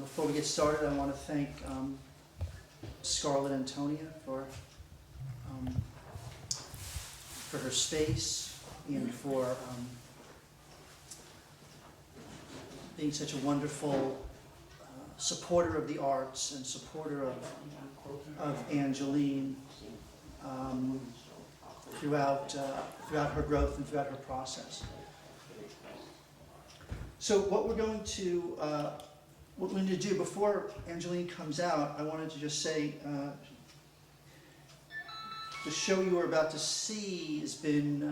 Before we get started, I want to thank Scarlett Antonia for her space and for being such a wonderful supporter of the arts and supporter of Angeline throughout her growth and throughout her process. So what we're going to do before Angeline comes out, I wanted to just say the show you are about to see has been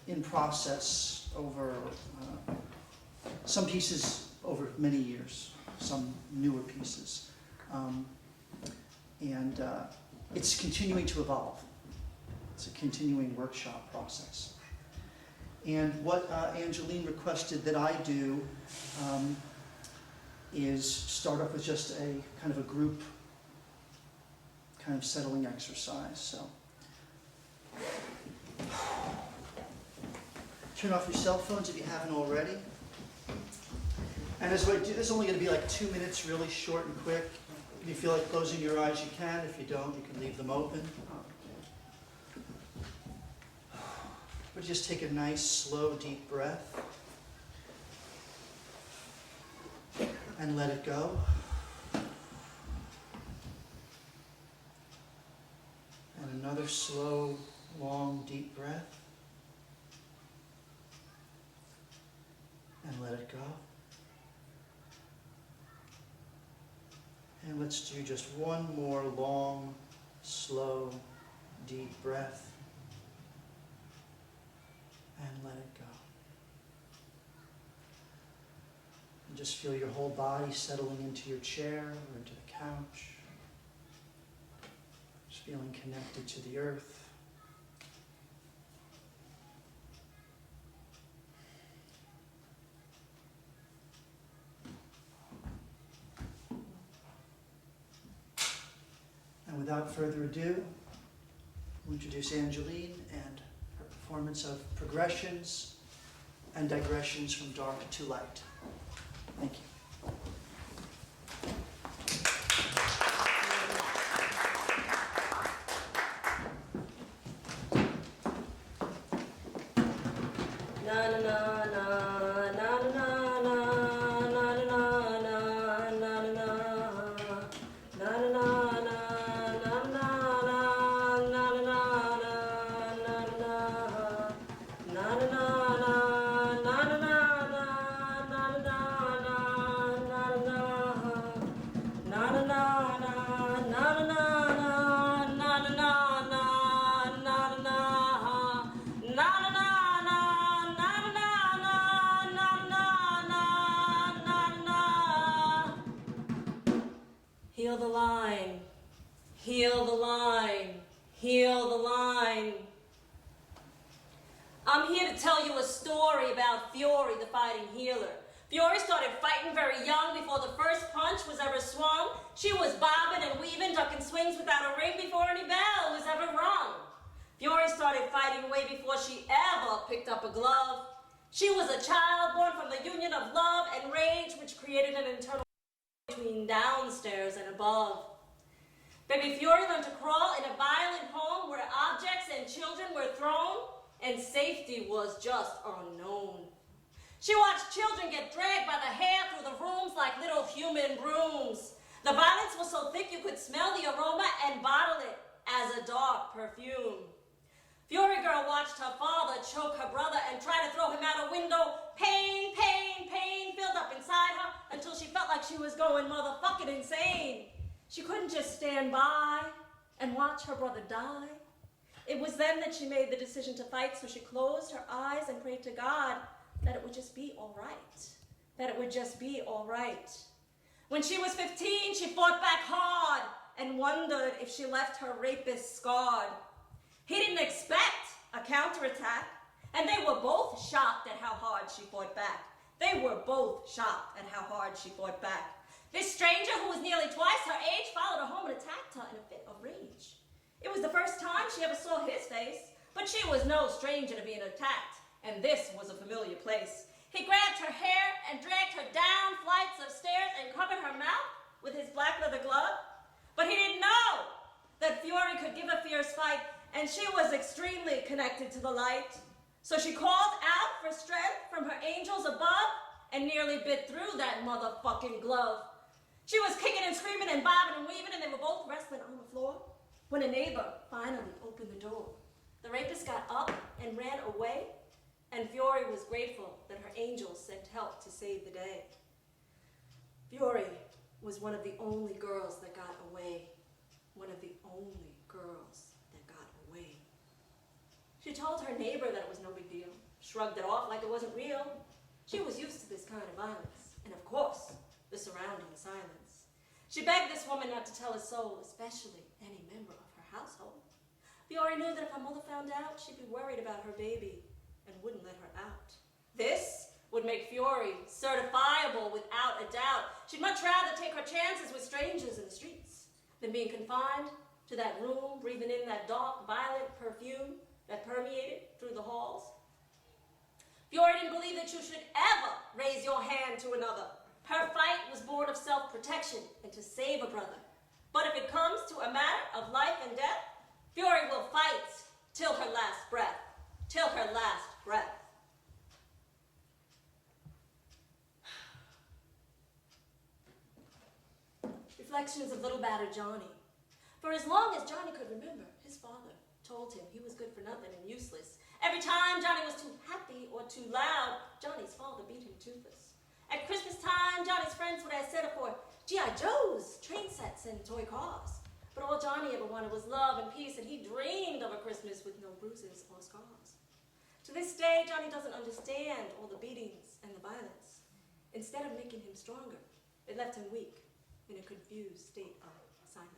in process over some pieces over many years, some newer pieces, and it's continuing to evolve. It's a continuing workshop process. And what Angeline requested that I do is start off with just a kind of a group kind of settling exercise. So turn off your cell phones if you haven't already. And as I do, this is only going to be like 2 minutes, really short and quick. If you feel like closing your eyes, you can. If you don't, you can leave them open. But just take a nice, slow, deep breath and let it go. And another slow, long, deep breath and let it go. And let's do just one more long, slow, deep breath. And let it go. And just feel your whole body settling into your chair or into the couch. Just feeling connected to the earth. And without further ado, we'll introduce Angeline and her performance of progressions and digressions from dark to light. Thank you. Heal the line, heal the line, heal the line. I'm here to tell you a story about Fiore, the fighting healer. Fiore started fighting very young before the first punch was ever swung. She was bobbing and weaving, ducking swings without a ring before any bell was ever rung. Fiore started fighting way before she ever picked up a glove. She was a child born from the union of love and rage, which created an internal between downstairs and above. Baby Fiore learned to crawl in a violent home where objects and children were thrown and safety was just unknown. She watched children get dragged by the hair through the rooms like little human brooms. The violence was so thick you could smell the aroma and bottle it as a dark perfume. Fiore girl watched her father choke her brother and try to throw him out a window. Pain, pain, pain filled up inside her until she felt like she was going motherfucking insane. She couldn't just stand by and watch her brother die. It was then that she made the decision to fight, so she closed her eyes and prayed to God that it would just be all right. That it would just be all right. When she was 15, she fought back hard and wondered if she left her rapist scarred. He didn't expect a counterattack, and they were both shocked at how hard she fought back. They were both shocked at how hard she fought back. This stranger, who was nearly twice her age, followed her home and attacked her in a fit of rage. It was the first time she ever saw his face, but she was no stranger to being attacked, and this was a familiar place. He grabbed her hair and dragged her down flights of stairs and covered her mouth with his black leather glove. But he didn't know that Fiore could give a fierce fight, and she was extremely connected to the light. So she called out for strength from her angels above and nearly bit through that motherfucking glove. She was kicking and screaming and bobbing and weaving, and they were both wrestling on the floor when a neighbor finally opened the door. The rapist got up and ran away, and Fiore was grateful that her angels sent help to save the day. Fiore was one of the only girls that got away. One of the only girls that got away. She told her neighbor that it was no big deal, shrugged it off like it wasn't real. She was used to this kind of violence, and of course, the surrounding silence. She begged this woman not to tell a soul, especially any member of her household. Fiore knew that if her mother found out, she'd be worried about her baby and wouldn't let her out. This would make Fiore certifiable without a doubt. She'd much rather take her chances with strangers in the streets than being confined to that room, breathing in that dark, violent perfume that permeated through the halls. Fiore didn't believe that you should ever raise your hand to another. Her fight was born of self-protection and to save a brother. But if it comes to a matter of life and death, Fiore will fight till her last breath. Till her last breath. Reflections of little battered Johnny. For as long as Johnny could remember, his father told him he was good for nothing and useless. Every time Johnny was too happy or too loud, Johnny's father beat him toothless. At Christmas time, Johnny's friends would have set up for G.I. Joes, train sets, and toy cars. But all Johnny ever wanted was love and peace, and he dreamed of a Christmas with no bruises or scars. To this day, Johnny doesn't understand all the beatings and the violence. Instead of making him stronger, it left him weak in a confused state of silence.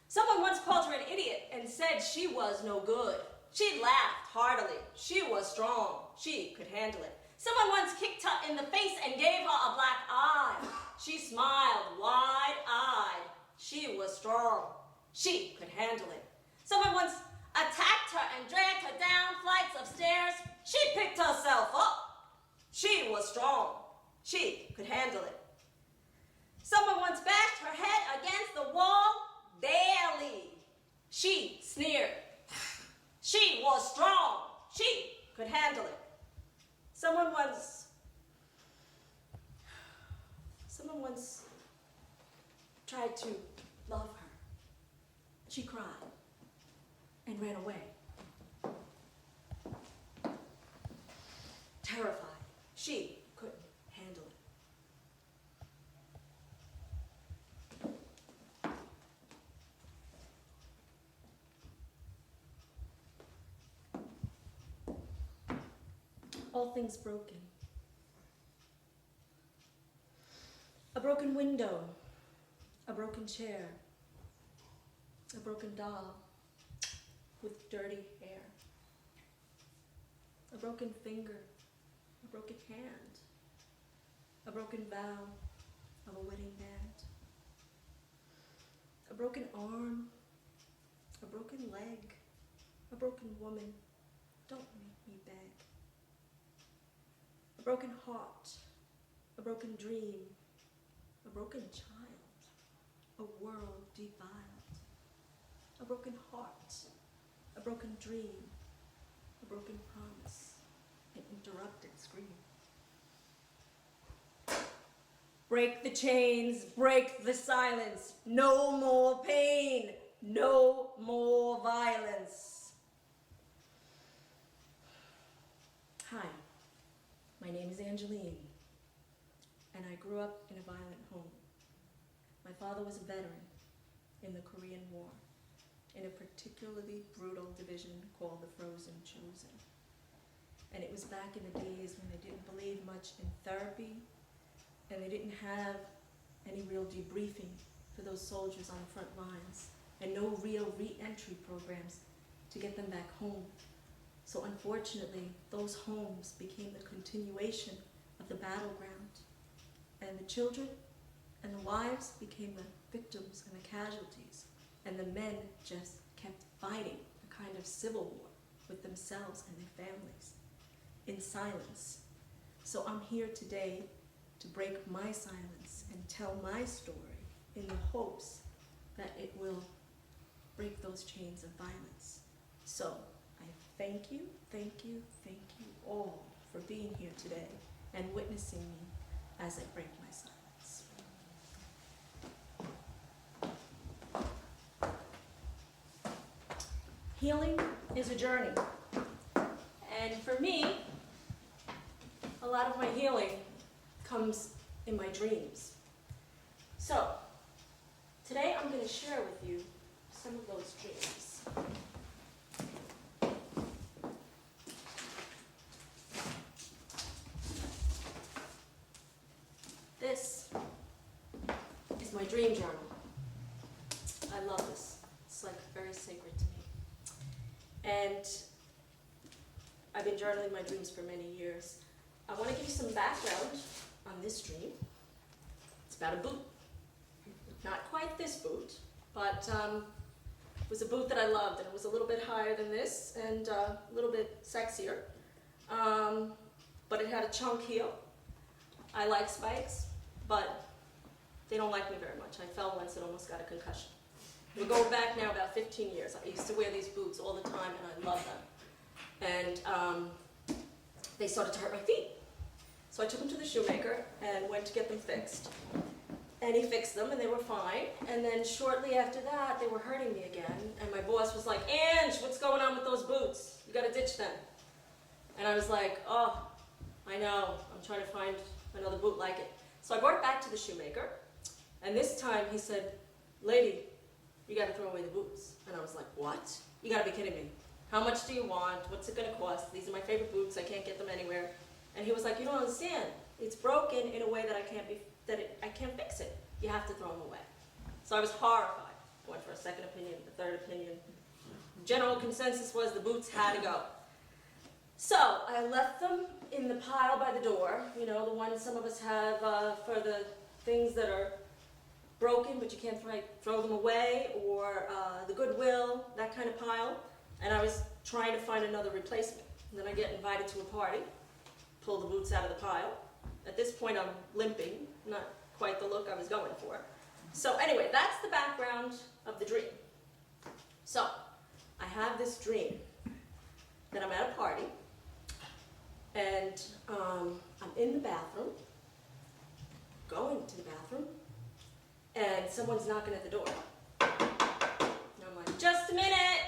Someone once called her an idiot and said she was no good. She laughed heartily. She was strong. She could handle it. Someone once kicked her in the face and gave her a black eye. She smiled wide-eyed. She was strong. She could handle it. Someone once attacked her and dragged her down flights of stairs. She picked herself up. She was strong. She could handle it. Someone once bashed her head against the wall, barely. She sneered. She was strong. She could handle it. Someone once tried to love her. She cried and ran away. Terrified. She couldn't handle it. All things broken. A broken window, a broken chair, a broken doll with dirty hair, a broken finger, a broken hand, a broken vow of a wedding band, a broken arm, a broken leg, a broken woman, don't make me beg. A broken heart, a broken dream, a broken child, a world defiled. A broken heart, a broken dream, a broken promise, an interrupted scream. Break the chains, break the silence, no more pain, no more violence. Hi. My name is Angeline, and I grew up in a violent home. My father was a veteran in the Korean War, in a particularly brutal division called the Frozen Chosen. And it was back in the days when they didn't believe much in therapy, and they didn't have any real debriefing for those soldiers on the front lines, and no real re-entry programs to get them back home. So unfortunately, those homes became the continuation of the battleground. And the children and the wives became the victims and the casualties. And the men just kept fighting a kind of civil war with themselves and their families in silence. So I'm here today to break my silence and tell my story in the hopes that it will break those chains of violence. So I thank you, thank you, thank you all for being here today and witnessing me as I break my silence. Healing is a journey. And for me, a lot of my healing comes in my dreams. So, today I'm going to share with you some of those dreams. This is my dream journal. I love this. It's like very sacred to me. And I've been journaling my dreams for many years. I want to give you some background on this dream. It's about a boot. Not quite this boot, but it was a boot that I loved, and it was a little bit higher than this and a little bit sexier. But it had a chunk heel. I like spikes, but they don't like me very much. I fell once and almost got a concussion. We're going back now about 15 years. I used to wear these boots all the time, and I love them. And they started to hurt my feet. So I took them to the shoemaker and went to get them fixed. And he fixed them, and they were fine. And then shortly after that, they were hurting me again. And my boss was like, "Ange, what's going on with those boots? You gotta ditch them." And I was like, "Oh, I know. I'm trying to find another boot like it." So I brought it back to the shoemaker. And this time he said, "Lady, you gotta throw away the boots." And I was like, "What? You gotta be kidding me. How much do you want? What's it gonna cost? These are my favorite boots. I can't get them anywhere." And he was like, "You don't understand. It's broken in a way that I can't fix it. You have to throw them away." So I was horrified. I went for a second opinion, a third opinion. General consensus was the boots had to go. So I left them in the pile by the door, you know, the ones some of us have for the things that are broken but you can't throw them away, or the Goodwill, that kind of pile. And I was trying to find another replacement. And then I get invited to a party, pull the boots out of the pile. At this point I'm limping, not quite the look I was going for. So anyway, that's the background of the dream. So I have this dream that I'm at a party, and I'm in the bathroom, going to the bathroom, and someone's knocking at the door. And I'm like, "Just a minute!"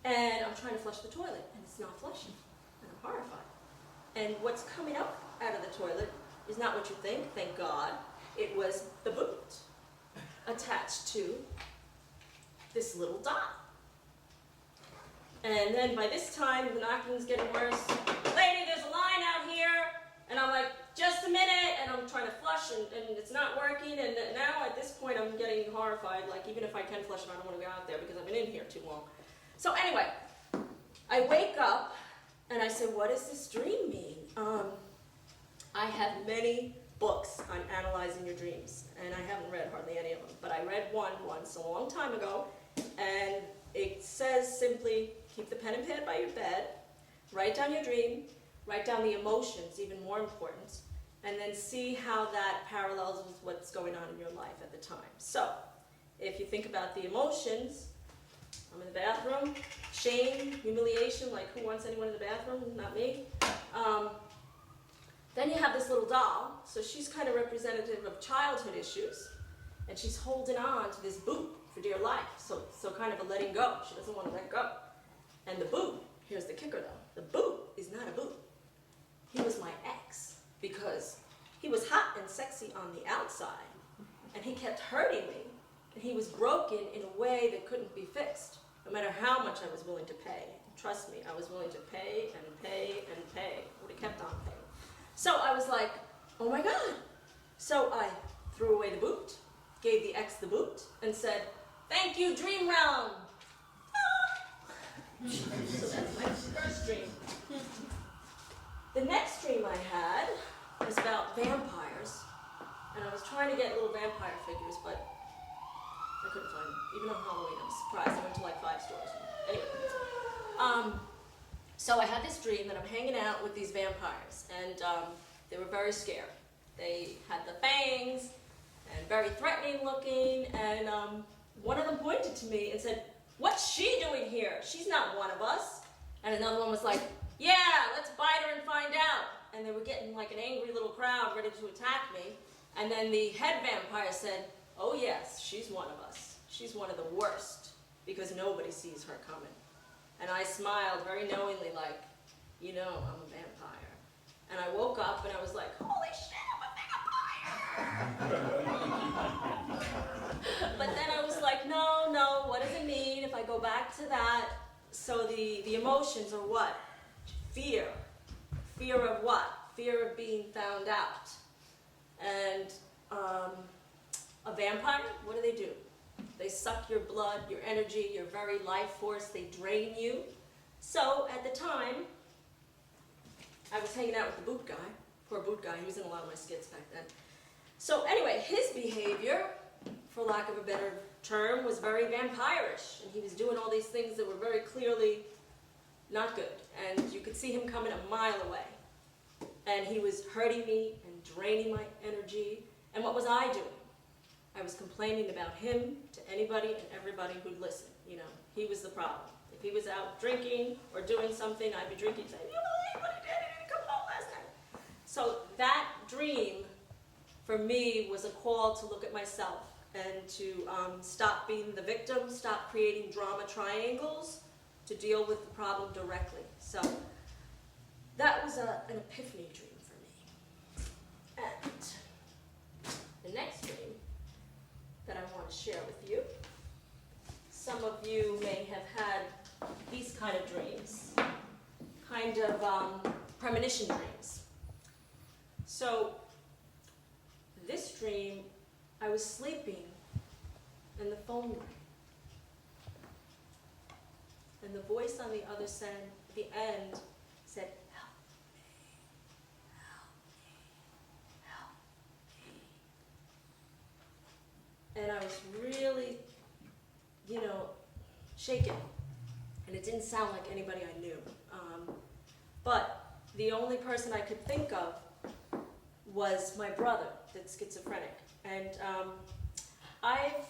And I'm trying to flush the toilet, and it's not flushing. And I'm horrified. And what's coming up out of the toilet is not what you think, thank God. It was the boot attached to this little dot. And then by this time, the knocking's getting worse. "Lady, there's a line out here." And I'm like, "Just a minute," and I'm trying to flush, and it's not working, and now at this point I'm getting horrified, like even if I can flush it, I don't want to go out there because I've been in here too long. So anyway, I wake up, and I say, what does this dream mean? I have many books on analyzing your dreams, and I haven't read hardly any of them, but I read one once a long time ago, and it says simply, keep the pen and pad by your bed, write down your dream, write down the emotions, even more important, and then see how that parallels with what's going on in your life at the time. So, if you think about the emotions, I'm in the bathroom, shame, humiliation, like who wants anyone in the bathroom? Not me. Then you have this little doll, so she's kind of representative of childhood issues, and she's holding on to this boot for dear life, so kind of a letting go. She doesn't want to let go. And the boot, here's the kicker though, the boot is not a boot. He was my ex, because he was hot and sexy on the outside, and he kept hurting me, and he was broken in a way that couldn't be fixed, no matter how much I was willing to pay. Trust me, I was willing to pay and pay and pay. I would have kept on paying. So I was like, oh my God. So I threw away the boot, gave the ex the boot, and said, "Thank you, Dream Realm." So that's my first dream. The next dream I had was about vampires, and I was trying to get little vampire figures, but I couldn't find them. Even on Halloween, I was surprised. I went to like 5 stores. Anyway, so I had this dream that I'm hanging out with these vampires, and they were very scary. They had the fangs, and very threatening looking, and one of them pointed to me and said, "What's she doing here? She's not one of us." And another one was like, "Yeah, let's bite her and find out." And they were getting like an angry little crowd ready to attack me. And then the head vampire said, "Oh yes, she's one of us. She's one of the worst, because nobody sees her coming." And I smiled very knowingly, like, you know, I'm a vampire. And I woke up and I was like, holy shit, I'm a vampire! But then I was like, no, what does it mean if I go back to that? So the emotions are what? Fear. Fear of what? Fear of being found out. And a vampire, what do? They suck your blood, your energy, your very life force. They drain you. So at the time, I was hanging out with the boot guy. Poor boot guy. He was in a lot of my skits back then. So anyway, his behavior, for lack of a better term, was very vampirish. And he was doing all these things that were very clearly not good. And you could see him coming a mile away. And he was hurting me and draining my energy. And what was I doing? I was complaining about him to anybody and everybody who'd listen. You know, he was the problem. If he was out drinking or doing something, I'd be drinking, saying, "You believe what he did? He didn't come home last night." So that dream, for me, was a call to look at myself and to stop being the victim, stop creating drama triangles, to deal with the problem directly. So that was an epiphany dream for me. And the next dream that I want to share with you. Some of you may have had these kind of dreams, kind of premonition dreams. So this dream, I was sleeping and the phone rang. And the voice on the other side, at the end, said, "Help me, help me, help me." And I was really, shaken. And it didn't sound like anybody I knew. But the only person I could think of was my brother, that's schizophrenic. And I've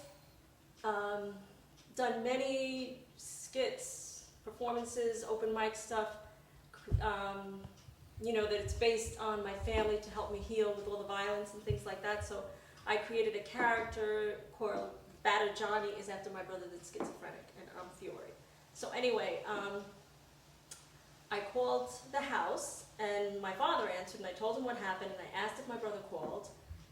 done many skits, performances, open mic stuff, that it's based on my family to help me heal with all the violence and things like that. So I created a character called Battered Johnny, is after my brother that's schizophrenic, and I'm Fiore. So anyway, I called the house, and my father answered, and I told him what happened, and I asked if my brother called,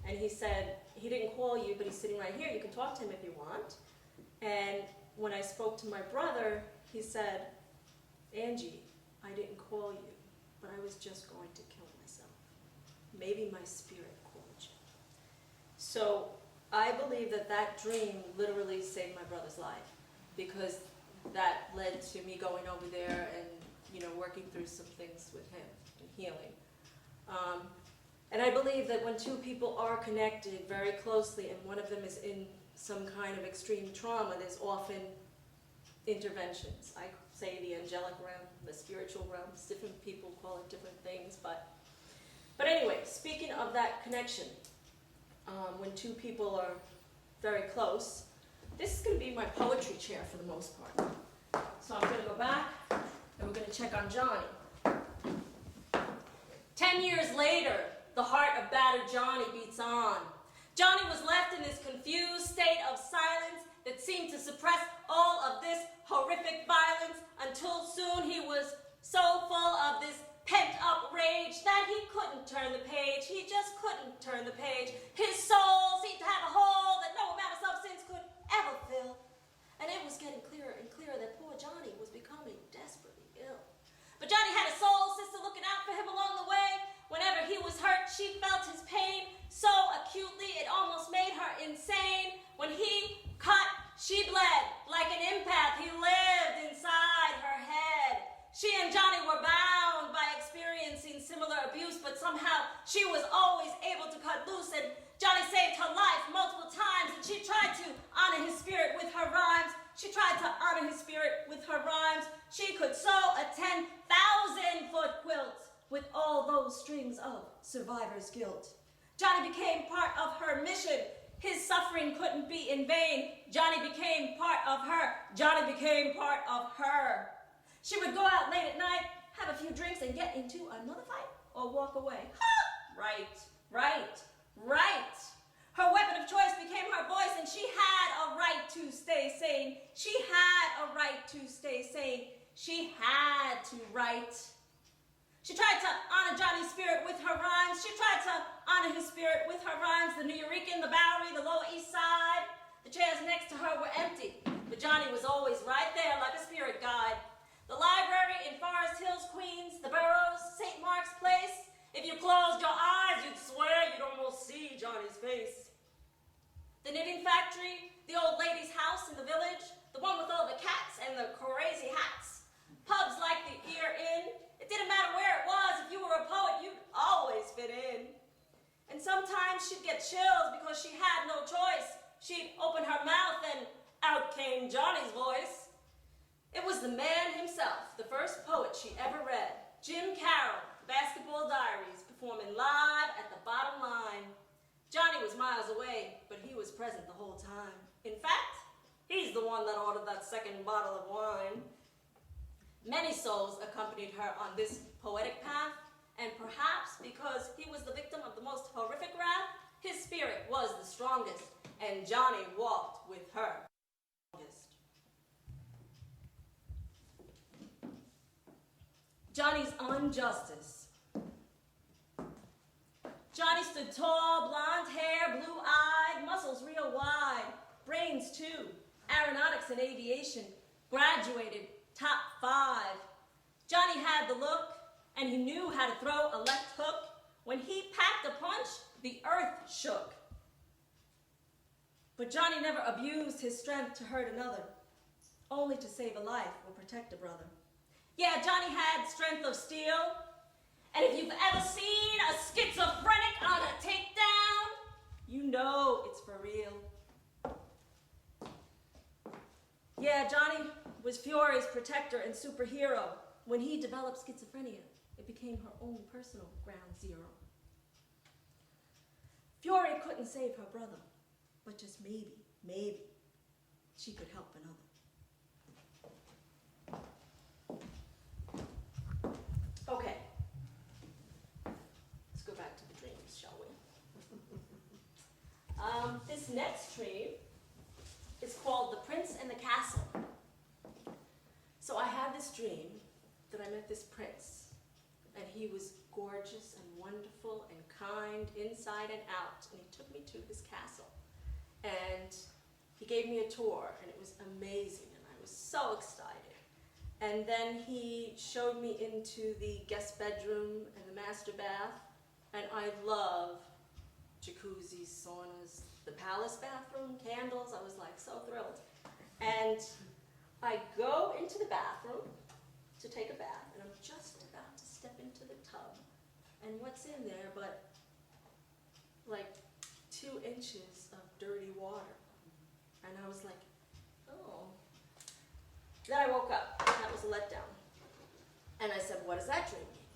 and he said, he didn't call you, but he's sitting right here, you can talk to him if you want. And when I spoke to my brother, he said, "Angie, I didn't call you, but I was just going to kill myself. Maybe my spirit called you." So I believe that dream literally saved my brother's life, because that led to me going over there and working through some things with him and healing. And I believe that when two people are connected very closely and one of them is in some kind of extreme trauma, there's often interventions. I say the angelic realm, the spiritual realms, different people call it different things, but anyway, speaking of that connection, when two people are very close, this is going to be my poetry chair for the most part. So I'm going to go back and we're going to check on Johnny. 10 years later, the heart of battered Johnny beats on. Johnny was left in this confused state of silence that seemed to suppress all of this horrific violence until soon he was so full of this pent-up rage that he couldn't turn the page. He just couldn't turn the page. His soul seemed to have a hole that no amount of substance could ever fill. And it was getting clearer and clearer that poor Johnny was becoming desperately ill. But Johnny had a soul sister looking out for him along the way. Whenever he was hurt, she felt his pain so acutely it almost made her insane. When he cut, she bled. Like an empath, he lived inside her head. She and Johnny were bound by experiencing similar abuse, but somehow she was always able to cut loose, and Johnny saved her life multiple times, and she tried to honor his spirit her rhymes, she could sew a 10,000-foot quilt with all those strings of survivor's guilt. Johnny became part of her mission. His suffering couldn't be in vain. Johnny became part of her. Johnny became part of her. She would go out late at night, have a few drinks, and get into another fight or walk away. Ha! Right, right, right. Her weapon of choice became her voice, and she had a right to stay sane. She had a right to stay sane. She had to write. She tried to honor Johnny's spirit with her rhymes. She tried to honor his spirit with her rhymes. The Nuyorican, the Bowery, the Lower East Side. The chairs next to her were empty, but Johnny was always right there like a spirit guide. The library in Forest Hills, Queens, the Burroughs, St. Mark's Place. If you closed your eyes, you'd swear you'd almost see Johnny's face. The knitting factory, the old lady's house in the village, the one with all the cats and the crazy hats. Pubs like the Ear Inn. It didn't matter where it was. If you were a poet, you'd always fit in. And sometimes she'd get chills because she had no choice. She'd open her mouth and out came Johnny's voice. It was the man himself, the first poet she ever read. Jim Carroll, Basketball Diaries, performing live at the bottom line. Johnny was miles away, but he was present the whole time. In fact, he's the one that ordered that second bottle of wine. Many souls accompanied her on this poetic path, and perhaps because he was the victim of the most horrific wrath, his spirit was the strongest, and Johnny walked with her. Johnny's injustice. Johnny stood tall, blonde hair, blue-eyed, muscles real wide, brains too, aeronautics and aviation, graduated top 5. Johnny had the look, and he knew how to throw a left hook. When he packed a punch, the earth shook. But Johnny never abused his strength to hurt another, only to save a life or protect a brother. Yeah, Johnny had strength of steel, and if you've ever seen a schizophrenic on a takedown, you know it's for real. Yeah, Johnny was Fiore's protector and superhero. When he developed schizophrenia, it became her own personal ground zero. Fiore couldn't save her brother, but just maybe, she could help another. Okay, let's go back to the dreams, shall we? This next dream is called The Prince and the Castle. So I had this dream that I met this prince, and he was gorgeous and wonderful and kind inside and out, and he took me to his castle. And he gave me a tour, and it was amazing, and I was so excited. And then he showed me into the guest bedroom and the master bath, and I love jacuzzis, saunas, the palace bathroom, candles. I was like so thrilled. And I go into the bathroom to take a bath, and I'm just about to step into the tub. And what's in there but like 2 inches of dirty water. And I was like, oh. Then I woke up. That was a letdown. And I said, what does that dream mean?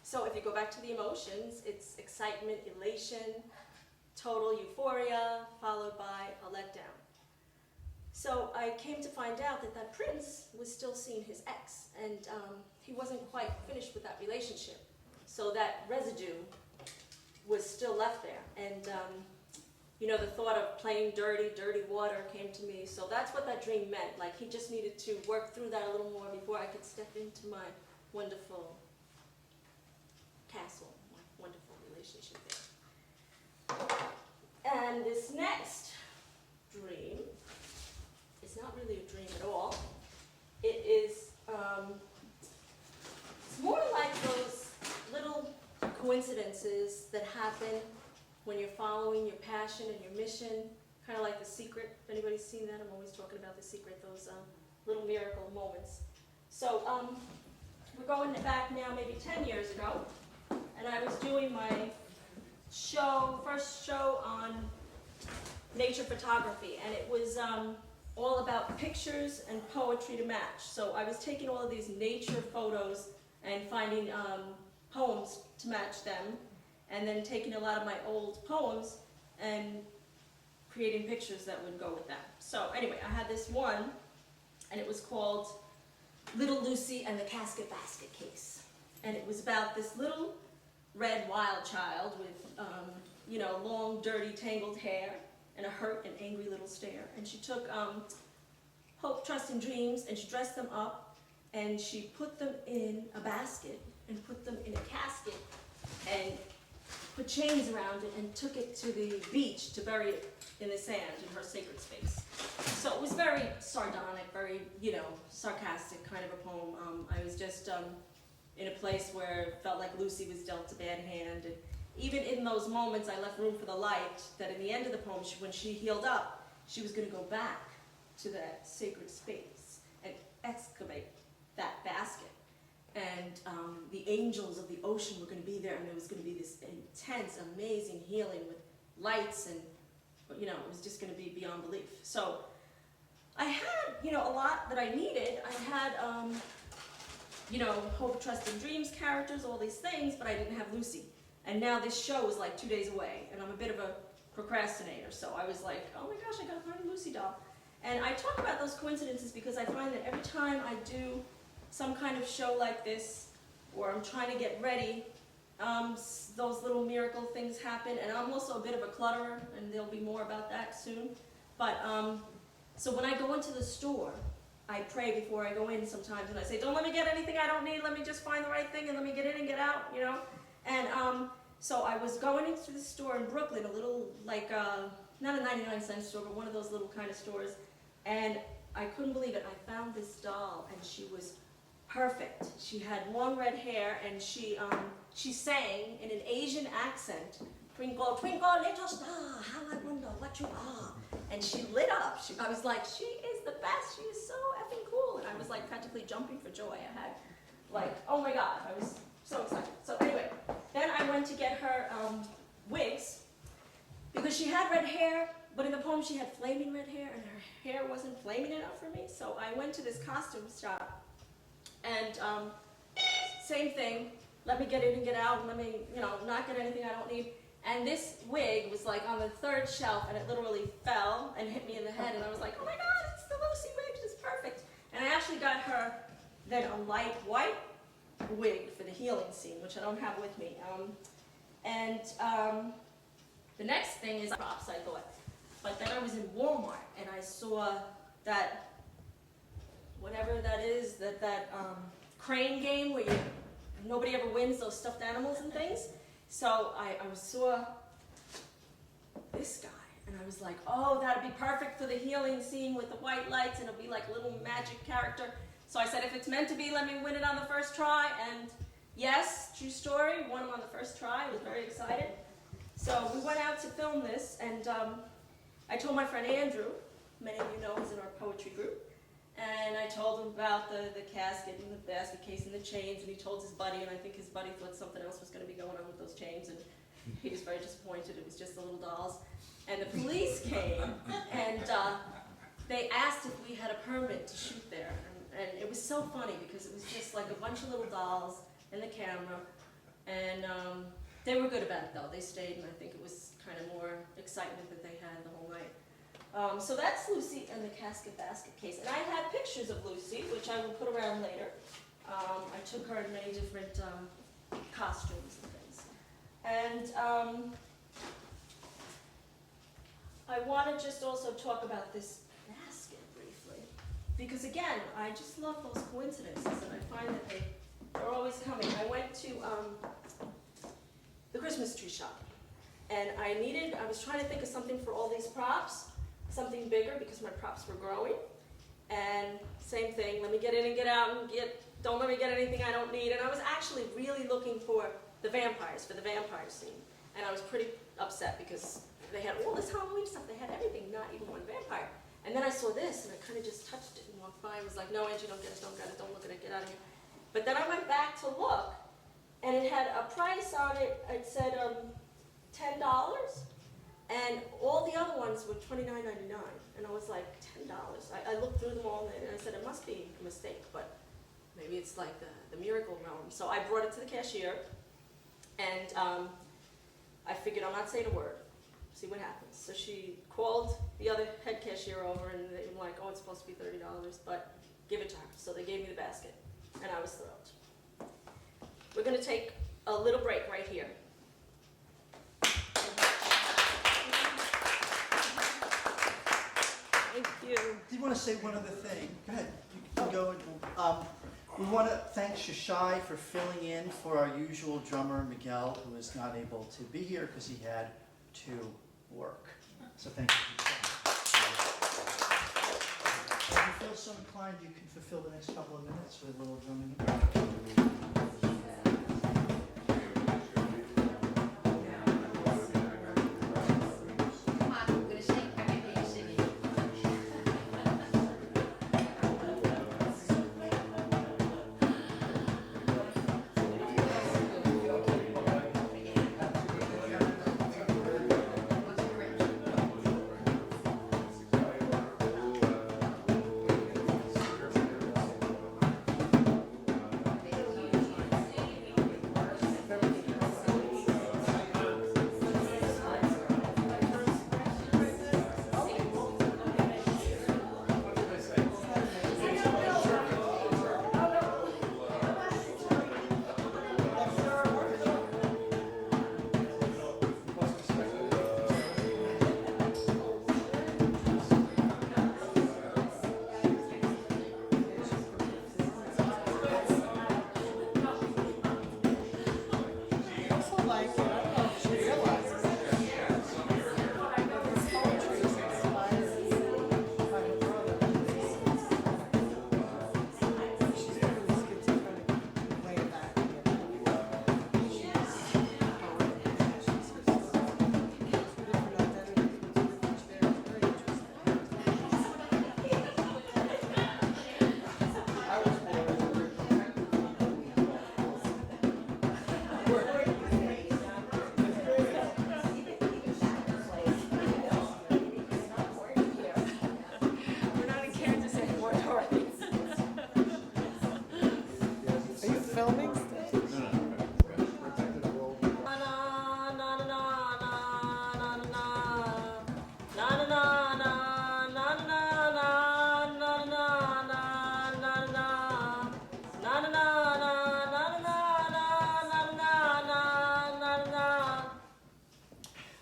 So if you go back to the emotions, it's excitement, elation, total euphoria, followed by a letdown. So I came to find out that that prince was still seeing his ex, and he wasn't quite finished with that relationship. So that residue was still left there. And you know, the thought of plain dirty water came to me. So that's what that dream meant. Like he just needed to work through that a little more before I could step into my wonderful castle, my wonderful relationship there. And this next dream, it's not really a dream at all. It is, it's more like those little coincidences that happen when you're following your passion and your mission, kind of like The Secret. If anybody's seen that, I'm always talking about The Secret, those little miracle moments. So we're going back now maybe 10 years ago, and I was doing my first show on nature photography, and it was all about pictures and poetry to match. So I was taking all of these nature photos and finding poems to match them, and then taking a lot of my old poems and creating pictures that would go with that. So anyway, I had this one, and it was called Little Lucy and the Casket Basket Case. And it was about this little red wild child with, long, dirty, tangled hair and a hurt and angry little stare. And she took hope, trust, and dreams, and she dressed them up, and she put them in a basket and put them in a casket and put chains around it and took it to the beach to bury it in the sand in her sacred space. So it was very sardonic, very, sarcastic kind of a poem. I was just in a place where it felt like Lucy was dealt a bad hand. And even in those moments, I left room for the light that in the end of the poem, when she healed up, she was going to go back to that sacred space and excavate that basket. And the angels of the ocean were going to be there, and there was going to be this intense, amazing healing with lights, and it was just going to be beyond belief. So I had, a lot that I needed. I had, hope, trust, and dreams characters, all these things, but I didn't have Lucy. And now this show is like 2 days away, and I'm a bit of a procrastinator. So I was like, oh my gosh, I got to find a Lucy doll. And I talk about those coincidences because I find that every time I do some kind of show like this, or I'm trying to get ready, those little miracle things happen. And I'm also a bit of a clutterer, and there'll be more about that soon. But so when I go into the store, I pray before I go in sometimes, and I say, don't let me get anything I don't need, let me just find the right thing, and let me get in and get out, And so I was going into the store in Brooklyn, a little, like, not a 99-cent store, but one of those little kind of stores, and I couldn't believe it. I found this doll, and she was perfect. She had long red hair, and she sang in an Asian accent, twinkle, twinkle, little star, how I wonder what you are. And she lit up. I was like, she is the best. She is so effing cool. And I was like practically jumping for joy. I had like, oh my God, I was so excited. So anyway, then I went to get her wigs, because she had red hair, but in the poem she had flaming red hair, and her hair wasn't flaming enough for me. So I went to this costume shop, and same thing, let me get in and get out, and let me, not get anything I don't need. And this wig was like on the third shelf, and it literally fell and hit me in the head, and I was like, oh my God, it's the Lucy wig, it's perfect. And I actually got her then a light white wig for the healing scene, which I don't have with me. The next thing is props, I thought. But then I was in Walmart, and I saw that, whatever that is, that crane game where nobody ever wins, those stuffed animals and things. So I saw this guy, and I was like, oh, that'd be perfect for the healing scene with the white lights, and it'll be like a little magic character. So I said, if it's meant to be, let me win it on the first try. And yes, true story, won him on the first try. I was very excited. So we went out to film this, and I told my friend Andrew, many of you know he's in our poetry group, and I told him about the casket and the basket case and the chains, and he told his buddy, and I think his buddy thought something else was going to be going on with those chains, and he was very disappointed. It was just the little dolls. And the police came, and they asked if we had a permit to shoot there. And it was so funny, because it was just like a bunch of little dolls and the camera, and they were good about it, though. They stayed, and I think it was kind of more excitement that they had the whole night. So that's Lucy and the Casket Basket Case. And I have pictures of Lucy, which I will put around later. I took her in many different costumes and things. And I want to just also talk about this basket briefly. Because again, I just love those coincidences, and I find that they're always coming. I went to the Christmas tree shop, and I was trying to think of something for all these props. Something bigger, because my props were growing. And same thing, let me get in and get out, and don't let me get anything I don't need. And I was actually really looking for the vampires, for the vampire scene. And I was pretty upset, because they had all this Halloween stuff, they had everything, not even one vampire. And then I saw this, and I kind of just touched it and walked by and was like, no, Angie, don't get it, don't get it, don't look at it, get out of here. But then I went back to look, and it had a price on it. It said $10. And all the other ones were $29.99, and I was like, $10. I looked through them all, and I said, it must be a mistake, but maybe it's like the miracle realm. So I brought it to the cashier, and I figured I'm not saying a word, see what happens. So she called the other head cashier over, and they were like, oh, it's supposed to be $30, but give it to her. So they gave me the basket, and I was thrilled. We're gonna take a little break right here. Thank you. I did want to say one other thing. Go ahead. You can go. We want to thank Shashai for filling in for our usual drummer, Miguel, who is not able to be here because he had to work. So thank you. If you feel so inclined, you can fulfill the next couple of minutes with a little drumming.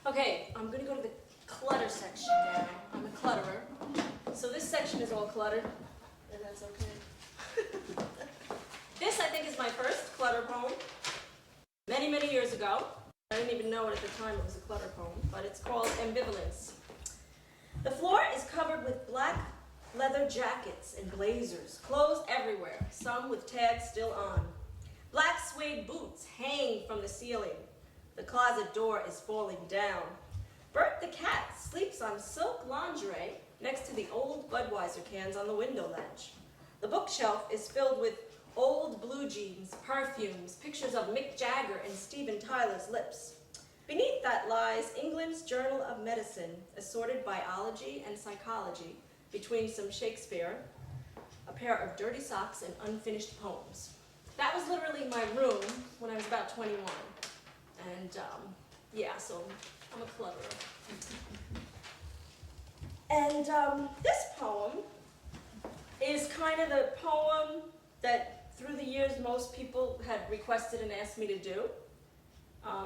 Okay, I'm gonna go to the clutter section now. I'm a clutterer. So this section is all cluttered, and that's okay. This, I think, is my first clutter poem. Many, many years ago. I didn't even know it at the time it was a clutter poem, but it's called Ambivalence. The floor is covered with black leather jackets and blazers, clothes everywhere, some with tags still on. Black suede boots hang from the ceiling. The closet door is falling down. Bert the cat sleeps on silk lingerie next to the old Budweiser cans on the window ledge. The bookshelf is filled with old blue jeans, perfumes, pictures of Mick Jagger and Steven Tyler's lips. Beneath that lies England's Journal of Medicine, assorted biology and psychology, between some Shakespeare, a pair of dirty socks, and unfinished poems. That was literally my room when I was about 21. And yeah, so I'm a clutterer. And this poem is kind of the poem that through the years most people had requested and asked me to do.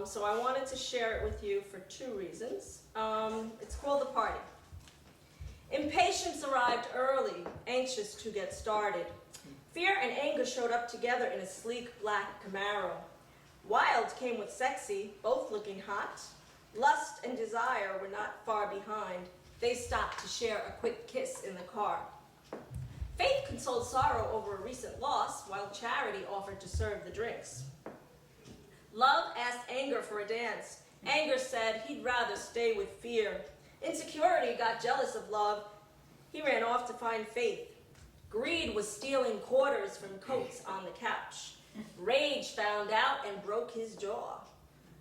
So I wanted to share it with you for two reasons. It's called The Party. Impatience arrived early, anxious to get started. Fear and anger showed up together in a sleek black Camaro. Wild came with sexy, both looking hot. Lust and desire were not far behind. They stopped to share a quick kiss in the car. Faith consoled sorrow over a recent loss, while charity offered to serve the drinks. Love asked anger for a dance. Anger said he'd rather stay with fear. Insecurity got jealous of love. He ran off to find faith. Greed was stealing quarters from coats on the couch. Rage found out and broke his jaw.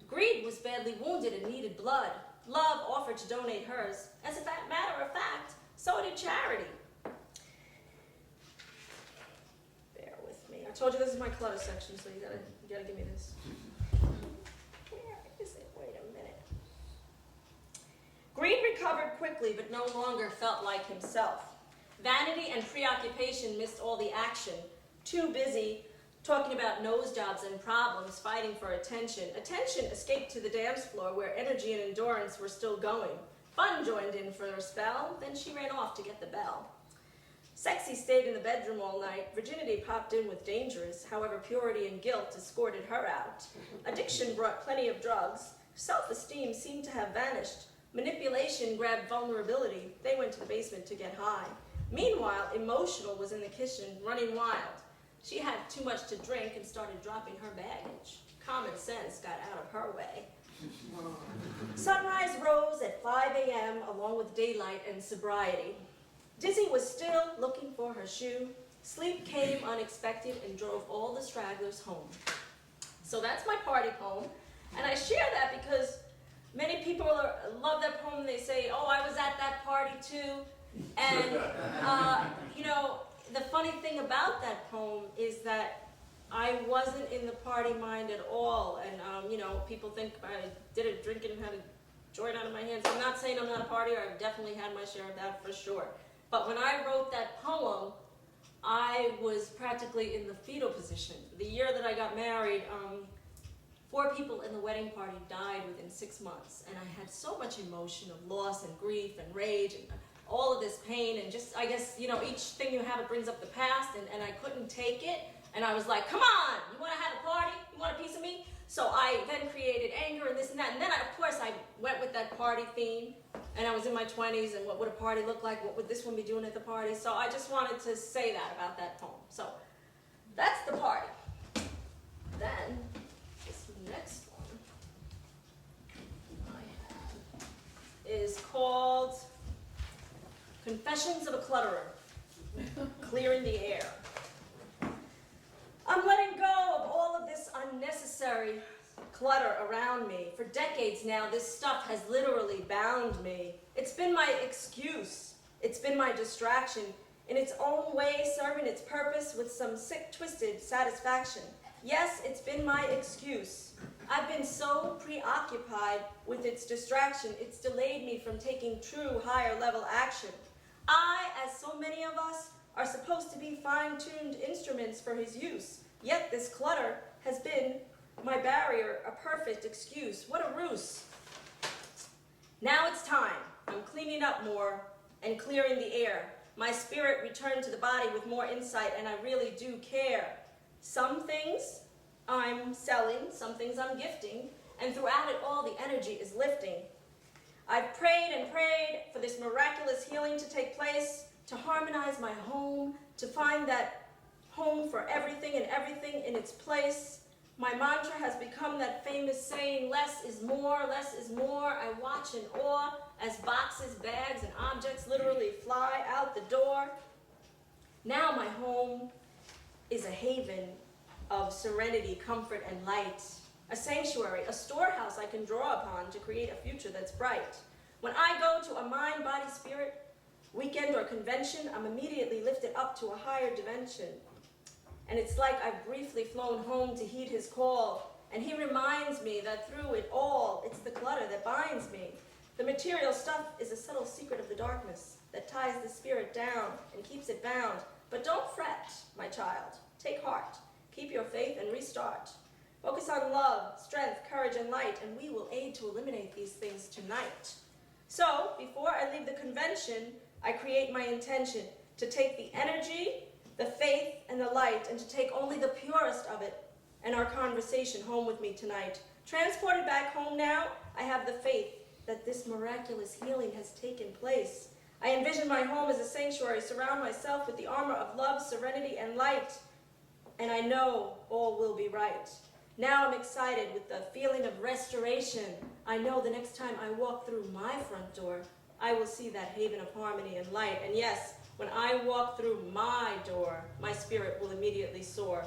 Greed was badly wounded and needed blood. Love offered to donate hers. As a matter of fact, so did Charity. Bear with me. I told you this is my clutter section, so you gotta give me this. Where is it? Wait a minute. Green recovered quickly, but no longer felt like himself. Vanity and preoccupation missed all the action. Too busy talking about nose jobs and problems, fighting for attention. Attention escaped to the dance floor where energy and endurance were still going. Fun joined in for a spell, then she ran off to get the bell. Sexy stayed in the bedroom all night. Virginity popped in with dangerous. However, purity and guilt escorted her out. Addiction brought plenty of drugs. Self-esteem seemed to have vanished. Manipulation grabbed vulnerability. They went to the basement to get high. Meanwhile, emotional was in the kitchen, running wild. She had too much to drink and started dropping her baggage. Common sense got out of her way. Sunrise rose at 5 a.m. along with daylight and sobriety. Dizzy was still looking for her shoe. Sleep came unexpected and drove all the stragglers home. So that's my party poem. And I share that because many people love that poem. They say, oh, I was at that party too. And, you know, the funny thing about that poem is that I wasn't in the party mind at all. And, you know, people think I did it drinking and had a joint out of my hands. I'm not saying I'm not a partier. I've definitely had my share of that for sure. But when I wrote that poem, I was practically in the fetal position. The year that I got married, 4 people in the wedding party died within 6 months. And I had so much emotion of loss and grief and rage and all of this pain, and just, I guess, you know, each thing you have, it brings up the past, and I couldn't take it, and I was like, come on, you want to have a party? You want a piece of me? So I then created anger and this and that, and then, of course, I went with that party theme, and I was in my 20s, and what would a party look like? What would this one be doing at the party? So I just wanted to say that about that poem. So that's the party. Then, this next one I have is called Confessions of a Clutterer, Clearing the Air. I'm letting go of all of this unnecessary clutter around me. For decades now, this stuff has literally bound me. It's been my excuse. It's been my distraction, in its own way serving its purpose with some sick, twisted satisfaction. Yes, it's been my excuse. I've been so preoccupied with its distraction, it's delayed me from taking true higher level action. I, as so many of us, are supposed to be fine-tuned instruments for his use. Yet this clutter has been my barrier, a perfect excuse. What a ruse. Now it's time. I'm cleaning up more and clearing the air. My spirit returned to the body with more insight, and I really do care. Some things I'm selling, some things I'm gifting, and throughout it all the energy is lifting. I've prayed and prayed for this miraculous healing to take place, to harmonize my home, to find that home for everything and everything in its place. My mantra has become that famous saying, less is more, less is more. I watch in awe as boxes, bags, and objects literally fly out the door. Now my home is a haven of serenity, comfort, and light. A sanctuary, a storehouse I can draw upon to create a future that's bright. When I go to a mind, body, spirit weekend or convention, I'm immediately lifted up to a higher dimension. And it's like I've briefly flown home to heed his call, and he reminds me that through it all, it's the clutter that binds me. The material stuff is a subtle secret of the darkness that ties the spirit down and keeps it bound. But don't fret, my child. Take heart. Keep your faith and restart. Focus on love, strength, courage, and light, and we will aid to eliminate these things tonight. So, before I leave the convention, I create my intention to take the energy, the faith, and the light, and to take only the purest of it and our conversation home with me tonight. Transported back home now, I have the faith that this miraculous healing has taken place. I envision my home as a sanctuary, surround myself with the armor of love, serenity, and light, and I know all will be right. Now I'm excited with the feeling of restoration. I know the next time I walk through my front door, I will see that haven of harmony and light. And yes, when I walk through my door, my spirit will immediately soar.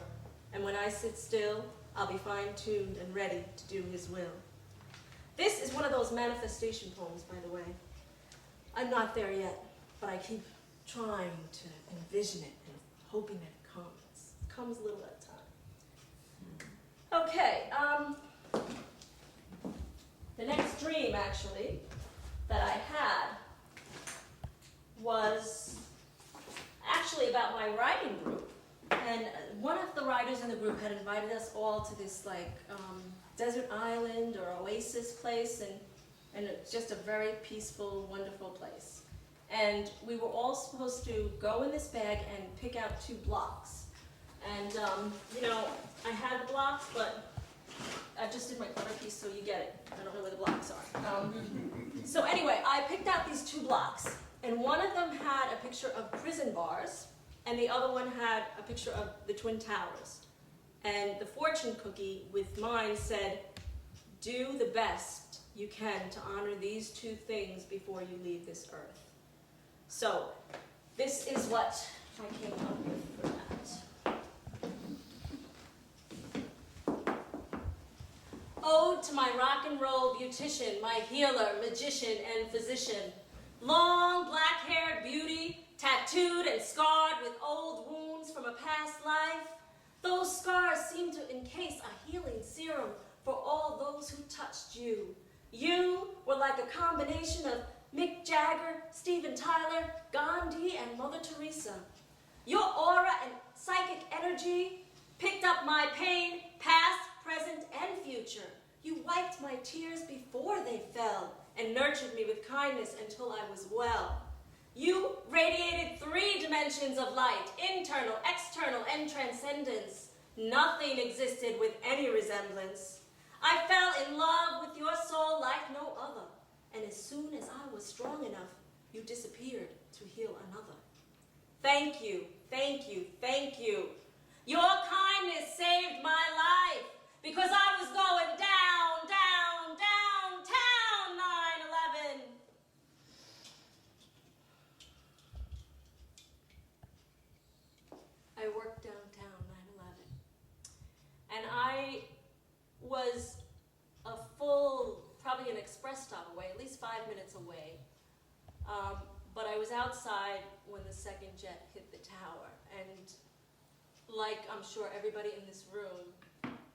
And when I sit still, I'll be fine-tuned and ready to do his will. This is one of those manifestation poems, by the way. I'm not there yet, but I keep trying to envision it and hoping that it comes. It comes a little at a time. Okay, the next dream, actually, that I had was actually about my writing group. And one of the writers in the group had invited us all to this desert island or oasis place, and it's just a very peaceful, wonderful place. And we were all supposed to go in this bag and pick out 2 blocks. And I had the blocks, but I just did my cover piece, so you get it. I don't know where the blocks are. So anyway, I picked out these 2 blocks, and one of them had a picture of prison bars, and the other one had a picture of the Twin Towers. And the fortune cookie with mine said, "Do the best you can to honor these 2 things before you leave this earth." So this is what I came up with for that. Ode to my rock and roll beautician, my healer, magician, and physician. Long black-haired beauty, tattooed and scarred with old wounds from a past life. Those scars seem to encase a healing serum for all those who touched you. You were like a combination of Mick Jagger, Steven Tyler, Gandhi, and Mother Teresa. Your aura and psychic energy picked up my pain, past, present, and future. You wiped my tears before they fell and nurtured me with kindness until I was well. You radiated 3 dimensions of light, internal, external, and transcendence. Nothing existed with any resemblance. I fell in love with your soul like no other, and as soon as I was strong enough, you disappeared to heal another. Thank you, thank you, thank you. Your kindness saved my life, because I was going down, down, downtown 9/11. I worked downtown 9/11. And I was probably an express stop away, at least 5 minutes away. But I was outside when the second jet hit the tower. And like I'm sure everybody in this room,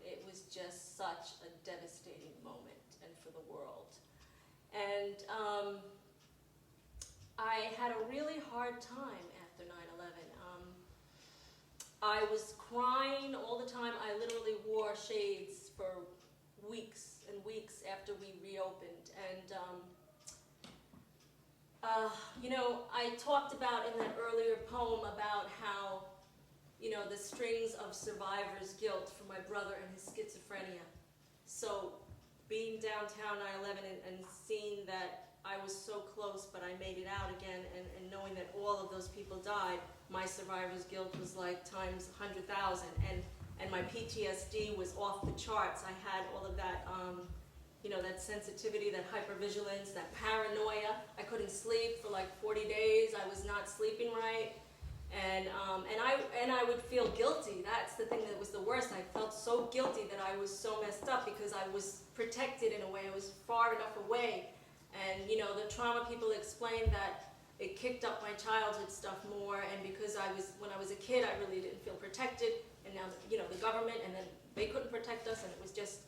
it was just such a devastating moment and for the world. And I had a really hard time after 9/11. I was crying all the time. I literally wore shades for weeks and weeks after we reopened. And I talked about in that earlier poem about how, the strings of survivor's guilt for my brother and his schizophrenia. So being downtown 9/11 and seeing that I was so close, but I made it out again, and knowing that all of those people died, my survivor's guilt was like times 100,000, and my PTSD was off the charts. I had all of that, that sensitivity, that hypervigilance, that paranoia. I couldn't sleep for like 40 days. I was not sleeping right, and I would feel guilty. That's the thing that was the worst. I felt so guilty that I was so messed up because I was protected in a way. I was far enough away. And, the trauma people explained that it kicked up my childhood stuff more, and because when I was a kid, I really didn't feel protected, and now, the government, and then they couldn't protect us, and it was just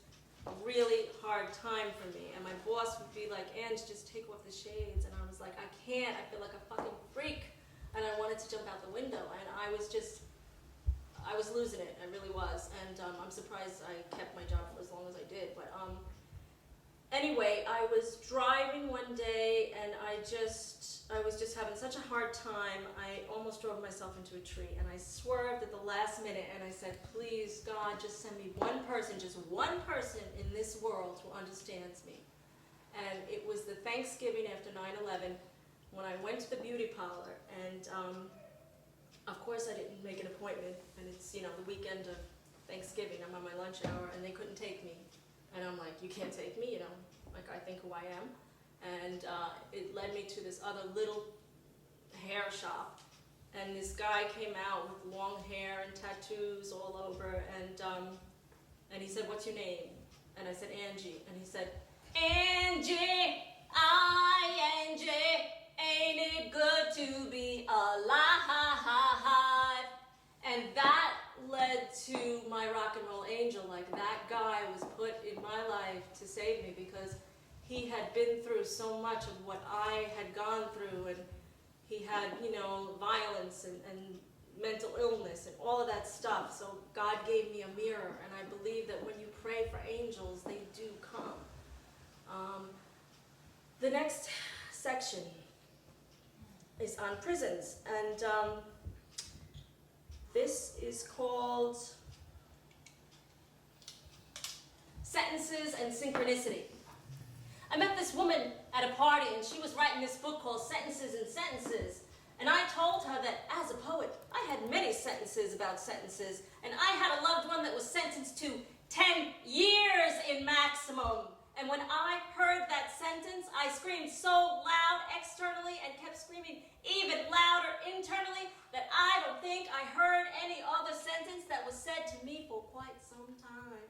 a really hard time for me. And my boss would be like, "Ange, just take off the shades," and I was like, "I can't, I feel like a fucking freak," and I wanted to jump out the window, and I was losing it, I really was, and I'm surprised I kept my job for as long as I did, but anyway, I was driving one day, and I was just having such a hard time. I almost drove myself into a tree, and I swerved at the last minute, and I said, "Please, God, just send me just one person in this world who understands me." And it was the Thanksgiving after 9/11 when I went to the beauty parlor, and of course I didn't make an appointment, and it's, the weekend of Thanksgiving. I'm on my lunch hour, and they couldn't take me. And I'm like, "You can't take me, like I think who I am." And it led me to this other little hair shop. And this guy came out with long hair and tattoos all over. And he said, "What's your name?" And I said, "Angie." And he said, Angie, I-N-G, ain't it good to be alive? And that led to my rock and roll angel. Like, that guy was put in my life to save me because he had been through so much of what I had gone through, and he had, violence and mental illness and all of that stuff. So God gave me a mirror, and I believe that when you pray for angels, they do come. The next section is on prisons, and this is called Sentences and Synchronicity. I met this woman at a party, and she was writing this book called Sentences and Sentences. And I told her that as a poet, I had many sentences about sentences, and I had a loved one that was sentenced to 10 years in maximum. And when I heard that sentence, I screamed so loud externally and kept screaming even louder internally that I don't think I heard any other sentence that was said to me for quite some time.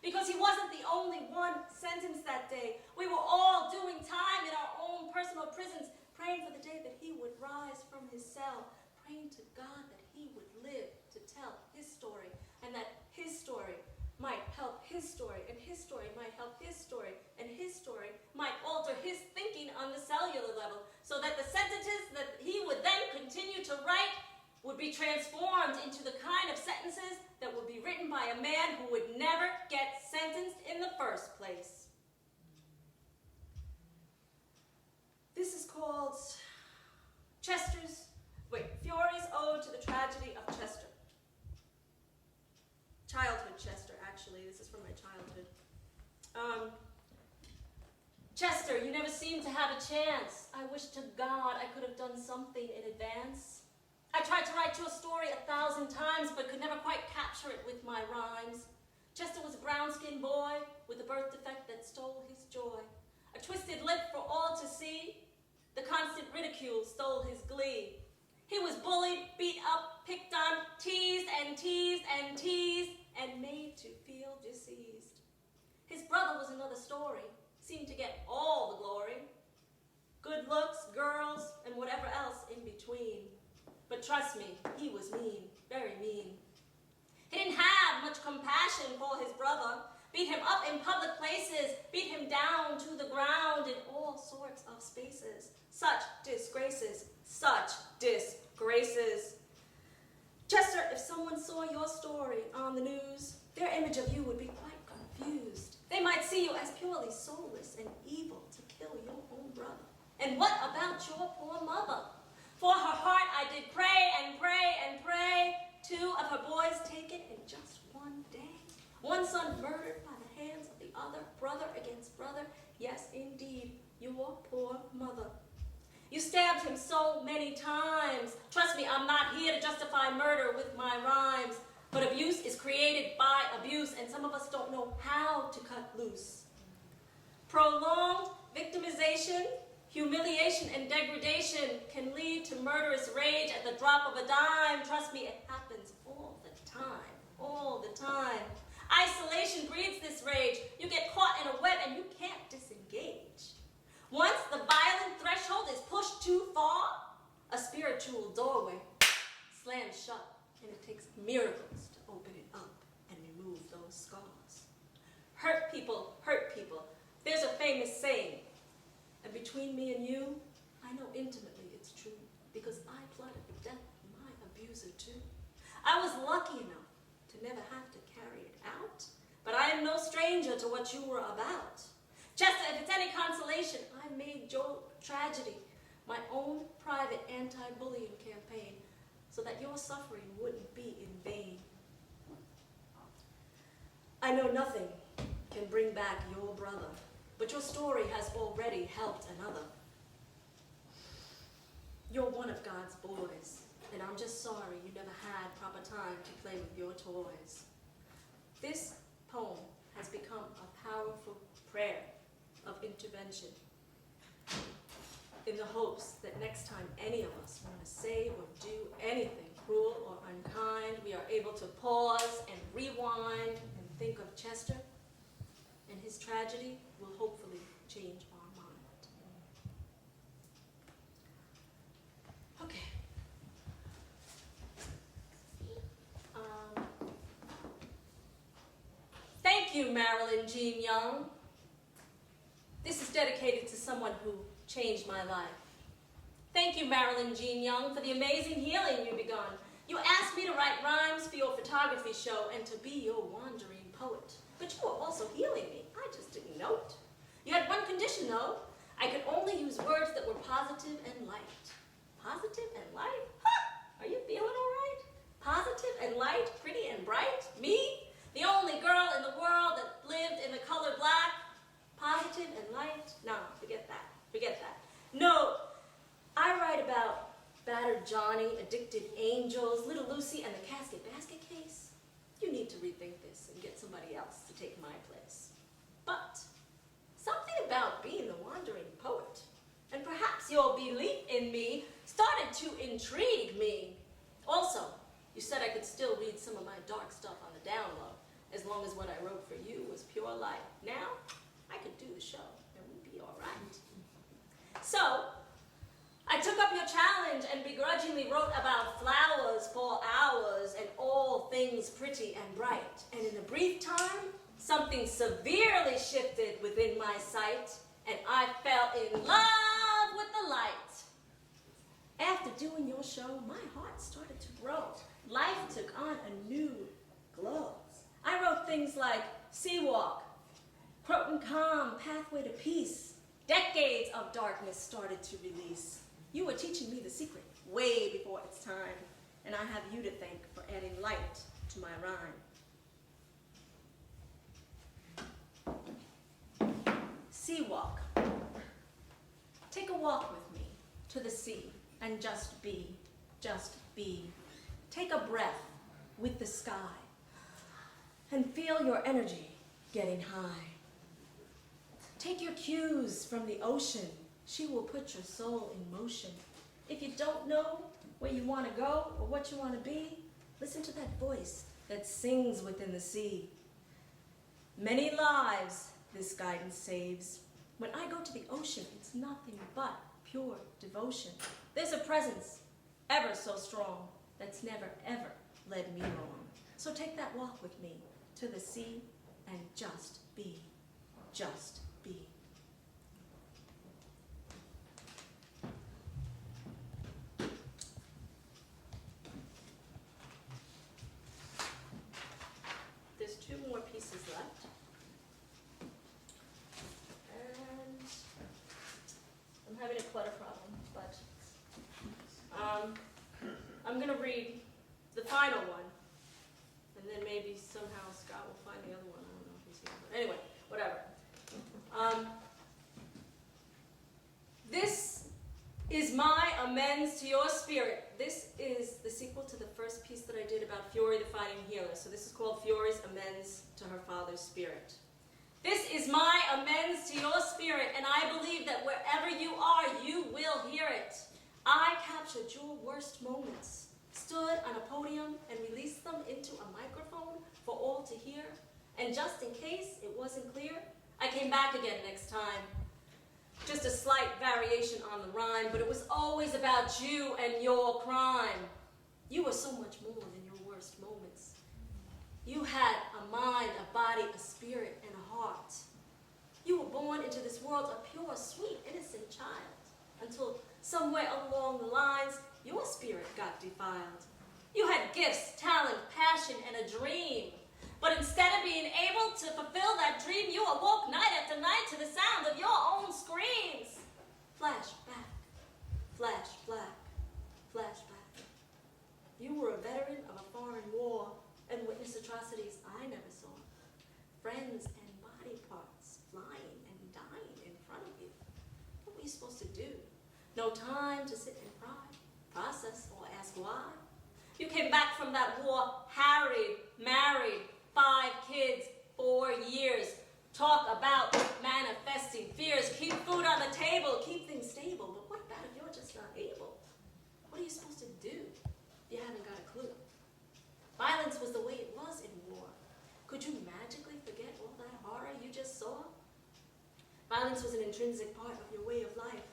Because he wasn't the only one sentenced that day. We were all doing time in our own personal prisons, praying for the day that he would rise from his cell, praying to God that he would live to tell his story, and that his story might help his story, and his story might help his story, and his story might alter his thinking on the cellular level, so that the sentences that he would then continue to write would be transformed into the kind of sentences that would be written by a man who would never get sentenced in the first place. This is called Fury's Ode to the Tragedy of Chester. Childhood Chester, actually. This is from my childhood. Chester, you never seemed to have a chance. I wish to God I could have done something in advance. I tried to write you a story 1,000 times, but could never quite capture it with my rhymes. Chester was a brown-skinned boy with a birth defect that stole his joy. A twisted lip for all to see. The constant ridicule stole his glee. He was bullied, beat up, picked on, teased and teased and teased, and made to feel diseased. His brother was another story, seemed to get all the glory. Good looks, girls, and whatever else in between. But trust me, he was mean, very mean. He didn't have much compassion for his brother, beat him up in public places, beat him down to the ground in all sorts of spaces. Such disgraces, such disgraces. Chester, if someone saw your story on the news, their image of you would be quite confused. They might see you as purely soulless and evil to kill your own brother. And what about your poor mother? For her heart I did pray and pray and pray. 2 of her boys taken in just one day. One son murdered by the hands of the other, brother against brother. Yes, indeed, your poor mother. You stabbed him so many times. Trust me, I'm not here to justify murder with my rhymes. But abuse is created by abuse, and some of us don't know how to cut loose. Prolonged victimization, humiliation, and degradation can lead to murderous rage at the drop of a dime. Trust me, it happens all the time, all the time. Isolation breeds this rage. You get caught in a web and you can't disengage. Once the violent threshold is pushed too far, a spiritual doorway slams shut, and it takes miracles to open it up and remove those scars. Hurt people hurt people. There's a famous saying, and between me and you, I know intimately it's true, because I plotted the death of my abuser too. I was lucky enough to never have to carry it out, but I am no stranger to what you were about. Chester, if it's any consolation, I made your tragedy my own private anti-bullying campaign so that your suffering wouldn't be in vain. I know nothing can bring back your brother, but your story has already helped another. You're one of God's boys, and I'm just sorry you never had proper time to play with your toys. This poem has become a powerful prayer of intervention in the hopes that next time any of us want to say or do anything cruel or unkind, we are able to pause and rewind and think of Chester, and his tragedy will hopefully you, Marilyn Jean Young. This is dedicated to someone who changed my life. Thank you, Marilyn Jean Young, for the amazing healing you begun. You asked me to write rhymes for your photography show and to be your wandering poet. But you were also healing me. I just didn't know it. You had one condition, though. I could only use words that were positive and light. Positive and light? Ha! Are you feeling all right? Positive and light, pretty and bright? Me? The only girl in the world that lived in the color black? Positive and light? No, forget that. Forget that. No, I write about battered Johnny, addicted angels, little Lucy, and the casket basket case. You need to rethink this and get somebody else to take my place. But something about being the wandering poet, and perhaps your belief in me, started to intrigue me. Also, you said I could still read some of my dark stuff on the down low, as long as what I wrote for you was pure light. Now, I could do the show, and we'd be all right. So, I took up your challenge and begrudgingly wrote about flowers for hours and all things pretty and bright. And in a brief time, something severely shifted within my sight, and I fell in love with the light. After doing your show, my heart started to grow. Life took on a new glow. I wrote things like Sea Walk, Croton Calm, Pathway to Peace. Decades of darkness started to release. You were teaching me the secret way before its time, and I have you to thank for adding light to my rhyme. Sea Walk. Take a walk with me to the sea and just be, just be. Take a breath with the sky and feel your energy getting high. Take your cues from the ocean. She will put your soul in motion. If you don't know where you want to go or what you want to be, listen to that voice that sings within the sea. Many lives this guidance saves. When I go to the ocean, it's nothing but pure devotion. There's a presence ever so strong that's never, ever led me wrong. So take that walk with me to the sea and just be, just be. There's two more pieces left. And I'm having a clutter problem, but I'm going to read the final one, and then maybe somehow Scott will find the other one. I don't know if he's here. But anyway, whatever. This is my amends to your spirit. This is the sequel to the first piece that I did about Fury the Fighting Healer. So this is called Fury's Amends to her father's spirit. This is my amends to your spirit, and I believe that wherever you are, you will hear it. I captured your worst moments, stood on a podium and released them into a microphone for all to hear. And just in case it wasn't clear, I came back again next time. Just a slight variation on the rhyme, but it was always about you and your crime. You were so much more than your worst moments. You had a mind, a body, a spirit, and a heart. You were born into this world a pure, sweet, innocent child, until somewhere along the lines, your spirit got defiled. You had gifts, talent, passion, and a dream. But instead of being able to fulfill that dream, you awoke night after night to the sound of your own screams. Flashback, flashback, flashback. You were a veteran of a foreign war and witnessed atrocities I never saw. Friends and body parts flying and dying in front of you. What were you supposed to do? No time to sit and cry, process, or ask why. You came back from that war harried, married, 5 kids, 4 years. Talk about manifesting fears. Keep food on the table. Keep things stable. But what about if you're just not able? What are you supposed to do if you haven't got a clue? Violence was the way it was in war. Could you magically forget all that horror you just saw? Violence was an intrinsic part of your way of life.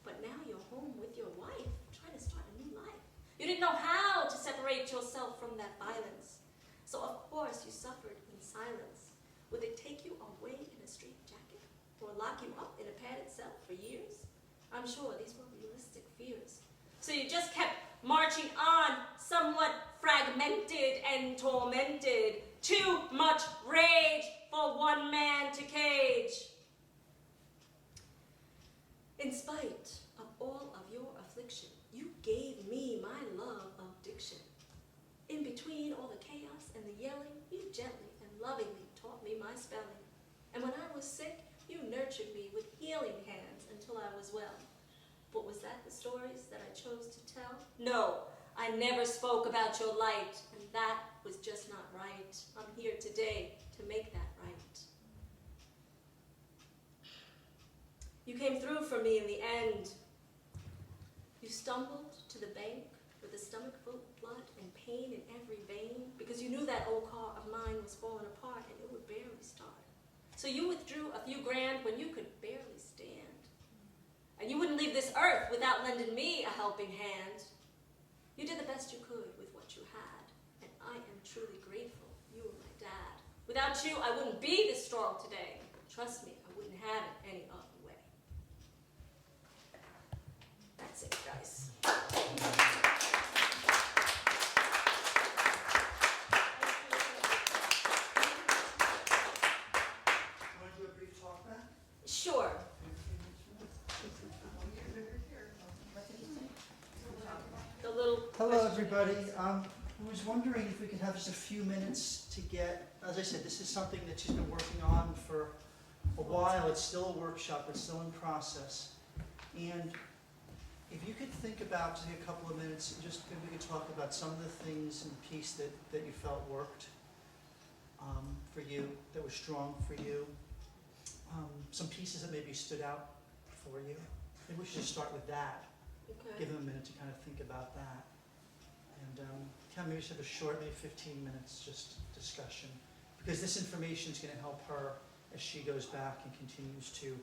But now you're home with your wife, trying to start a new life. You didn't know how to separate yourself from that violence. So of course you suffered in silence. Would they take you away in a straitjacket? Or lock you up in a padded cell for years? I'm sure these were realistic fears. So you just kept marching on, somewhat fragmented and tormented. Too much rage for one man to cage. In spite of all of your affliction, you gave me my love of diction. In between all the chaos and the yelling, you gently and lovingly taught me my spelling. And when I was sick, you nurtured me with healing hands until I was well. But was that the stories that I chose to tell? No, I never spoke about your light, and that was just not right. I'm here today to make that right. You came through for me in the end. You stumbled to the bank with a stomach full of blood and pain in every vein because you knew that old car of mine was falling apart and it would barely start. So you withdrew a few grand when you could barely stand. And you wouldn't leave this earth without lending me a helping hand. You did the best you could with what you had, and I am truly grateful you were my dad. Without you, I wouldn't be this strong today. Trust me, I wouldn't have it any other way. That's it, guys. Want to do a brief talk back? Sure. The little Hello, everybody. I was wondering if we could have just a few minutes to get, as I said, this is something that she's been working on for a while. It's still a workshop, it's still in process. And if you could think about, take a couple of minutes, and just maybe we could talk about some of the things in the piece that you felt worked for you, that were strong for you. Some pieces that maybe stood out for you. Maybe we should just start with that. Okay. Give them a minute to kind of think about that. And kind of maybe just have a short, maybe 15 minutes, just discussion. Because this information is going to help her as she goes back and continues to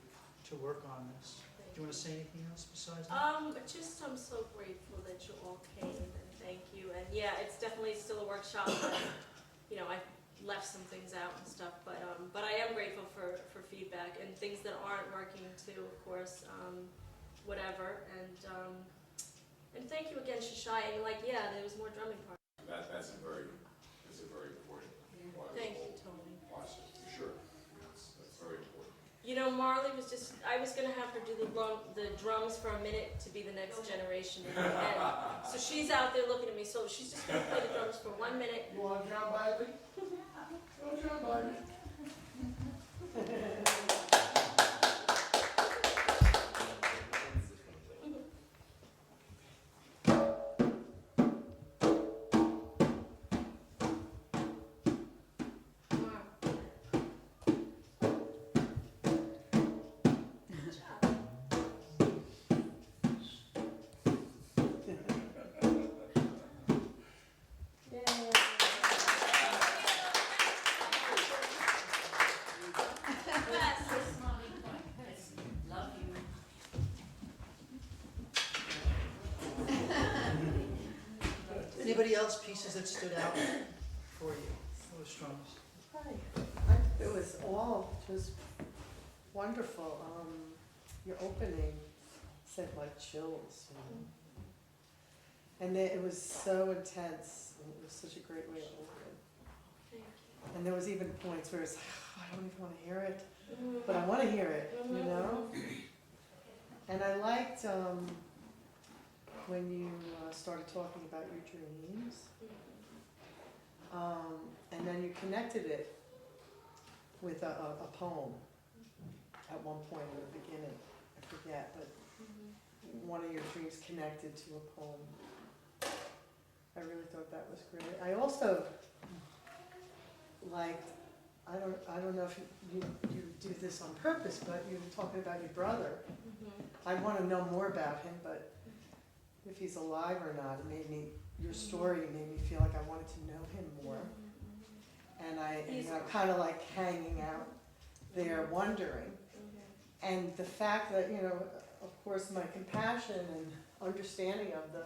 work on this. Do you want to say anything else besides that? Just I'm so grateful that you all came, and thank you. And yeah, it's definitely still a workshop. But, I left some things out and stuff, but I am grateful for feedback and things that aren't working too, of course. Whatever, and thank you again, Shishai. And there was more drumming part. That's a very important part. Thank you, Tony. Process, for sure. That's very important. Marley was I was gonna have her do the drums for a minute to be the next generation. And so she's out there looking at me. So she's just gonna play the drums for 1 minute. You want to jump by me? Don't jump by me. Anybody else, pieces that stood out for you? What was strongest? It was all just wonderful. Your opening sent like chills, and it was so intense, and it was such a great way to open. Thank And there was even points where it's, I don't even want to hear it, you. but I want to hear it, you know? And I liked when you started talking about your dreams, and then you connected it with a poem at one point in the beginning. I forget, but one of your dreams connected to a poem. I really thought that was great. I also liked, I don't know if you do this on purpose, but you were talking about your brother. I want to know more about him, but if he's alive or not, your story made me feel like I wanted to know him more. And I'm kind of like hanging out there wondering. And the fact that, of course, my compassion and understanding of the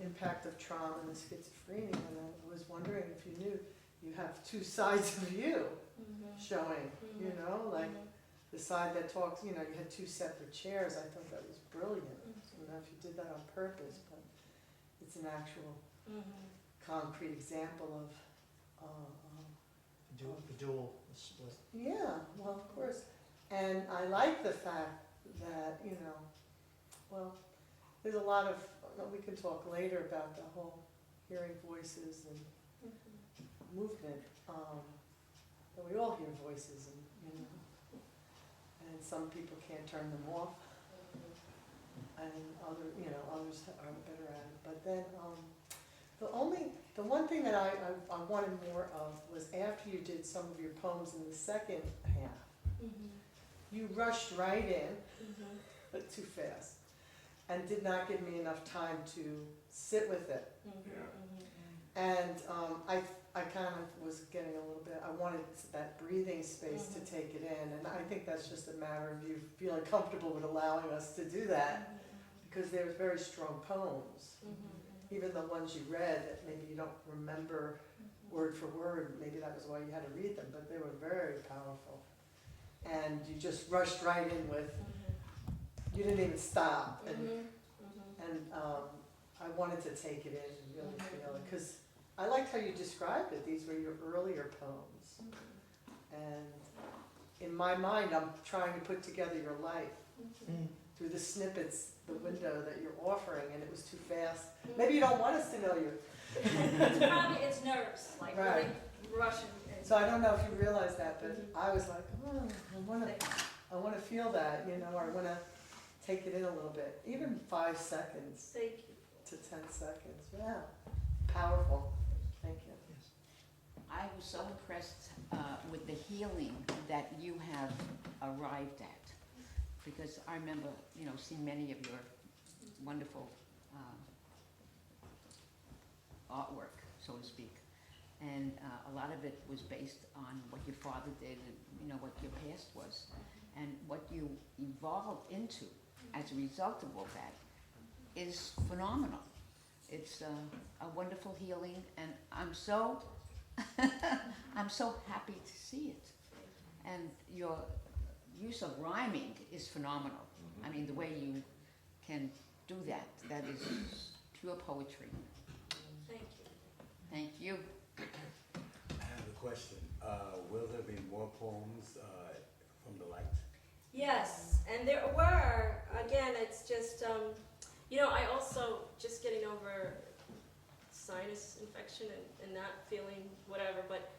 impact of trauma and schizophrenia, and I was wondering if you knew, you have two sides of you Mhm. showing, you Mhm. know, like Mhm. the side that talks, you know, you had two separate chairs. I thought that was brilliant. I don't know if you did that on purpose, but it's an actual Mhm. concrete example of, The dual, the split. yeah, well, of course. And I like the fact that, you know, well, there's a lot of, we can talk later about the whole hearing voices and Mhm. movement, that we all hear voices and, you know, and some people can't turn them off, and others are better at it. But then, the one thing that I wanted more of was after you did some of your poems in the second half, Mhm. you rushed right in, Mhm. but too fast, and did not give me enough time to sit with it. Mhm. And I kind of was getting a little bit, I wanted that breathing space to Mhm. take it in, and I think that's just a matter of you feeling comfortable with allowing us to do that, because they're very strong poems. Even the ones you read that maybe you don't remember word for word, maybe that was why you had to read them, but they were very powerful. And you just rushed right in with, you didn't even stop, and I wanted to take it in and really feel it, because I liked how you described it. These were your earlier poems, and in my mind, I'm trying to put together your life through the snippets, the window that you're offering, and it was too fast. Maybe you don't want us to know you. It's nerves, like Right. really rushing. So I don't know if you realize that, but I was like, oh, I wanna feel that, you know, or I wanna take it in a little bit, even 5 seconds Thank you. to 10 seconds. Yeah, powerful. Thank you. I was so impressed with the healing that you have arrived at, because I remember, you know, seeing many of your wonderful artwork, so to speak, and a lot of it was based on what your father did and, you know, what your past was, and what you evolved into as a result of all that is phenomenal. It's a wonderful healing, and I'm so I'm so happy to see it. And your use of rhyming is phenomenal. I mean, the way you can do that, that is pure poetry. Thank you. Thank you. I have a question. Will there be more poems from the light? Yes, and there were, again, it's just, you know, I also, just getting over sinus infection and not feeling whatever, but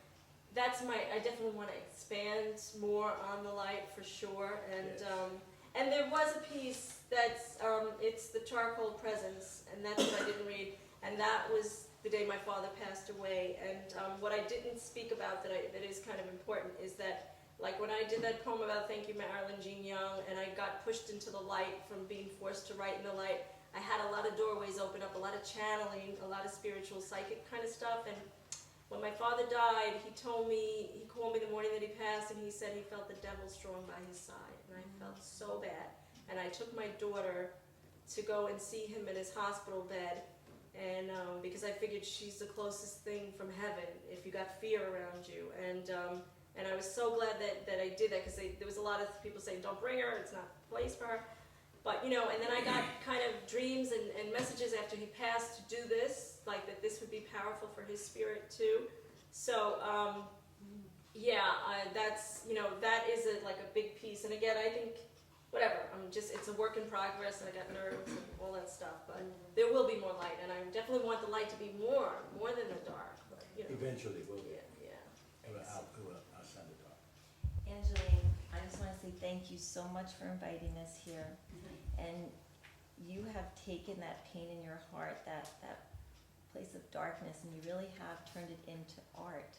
that's I definitely want to expand more on the light for sure, and Yes. And there was a piece that's, it's the charcoal presence, and that's what I didn't read, and that was the day my father passed away, and what I didn't speak about that is kind of important is that, like when I did that poem about Thank You Marilyn Jean Young, and I got pushed into the light from being forced to write in the light, I had a lot of doorways open up, a lot of channeling, a lot of spiritual, psychic kind of stuff, and when my father died, he called me the morning that he passed, and he said he felt the devil strong by his side, and I felt so bad, and I took my daughter to go and see him in his hospital bed, and because I figured she's the closest thing from heaven if you got fear around you, and I was so glad that I did that, because there was a lot of people saying, don't bring her, it's not the place for her. But, you know, and then I got kind of dreams and messages after he passed to do this, like that this would be powerful for his spirit too. So, that's, you know, that is like a big piece. And again, I think, whatever, it's a work in progress, and I got nerves and all that stuff. But there will be more light, and I definitely want the light to be more than the dark. But, you know, Eventually, will be. yeah. I'll send it off. Angeline, I just want to say thank you so much for inviting us here. And you have taken that pain in your heart, that place of darkness, and you really have turned it into art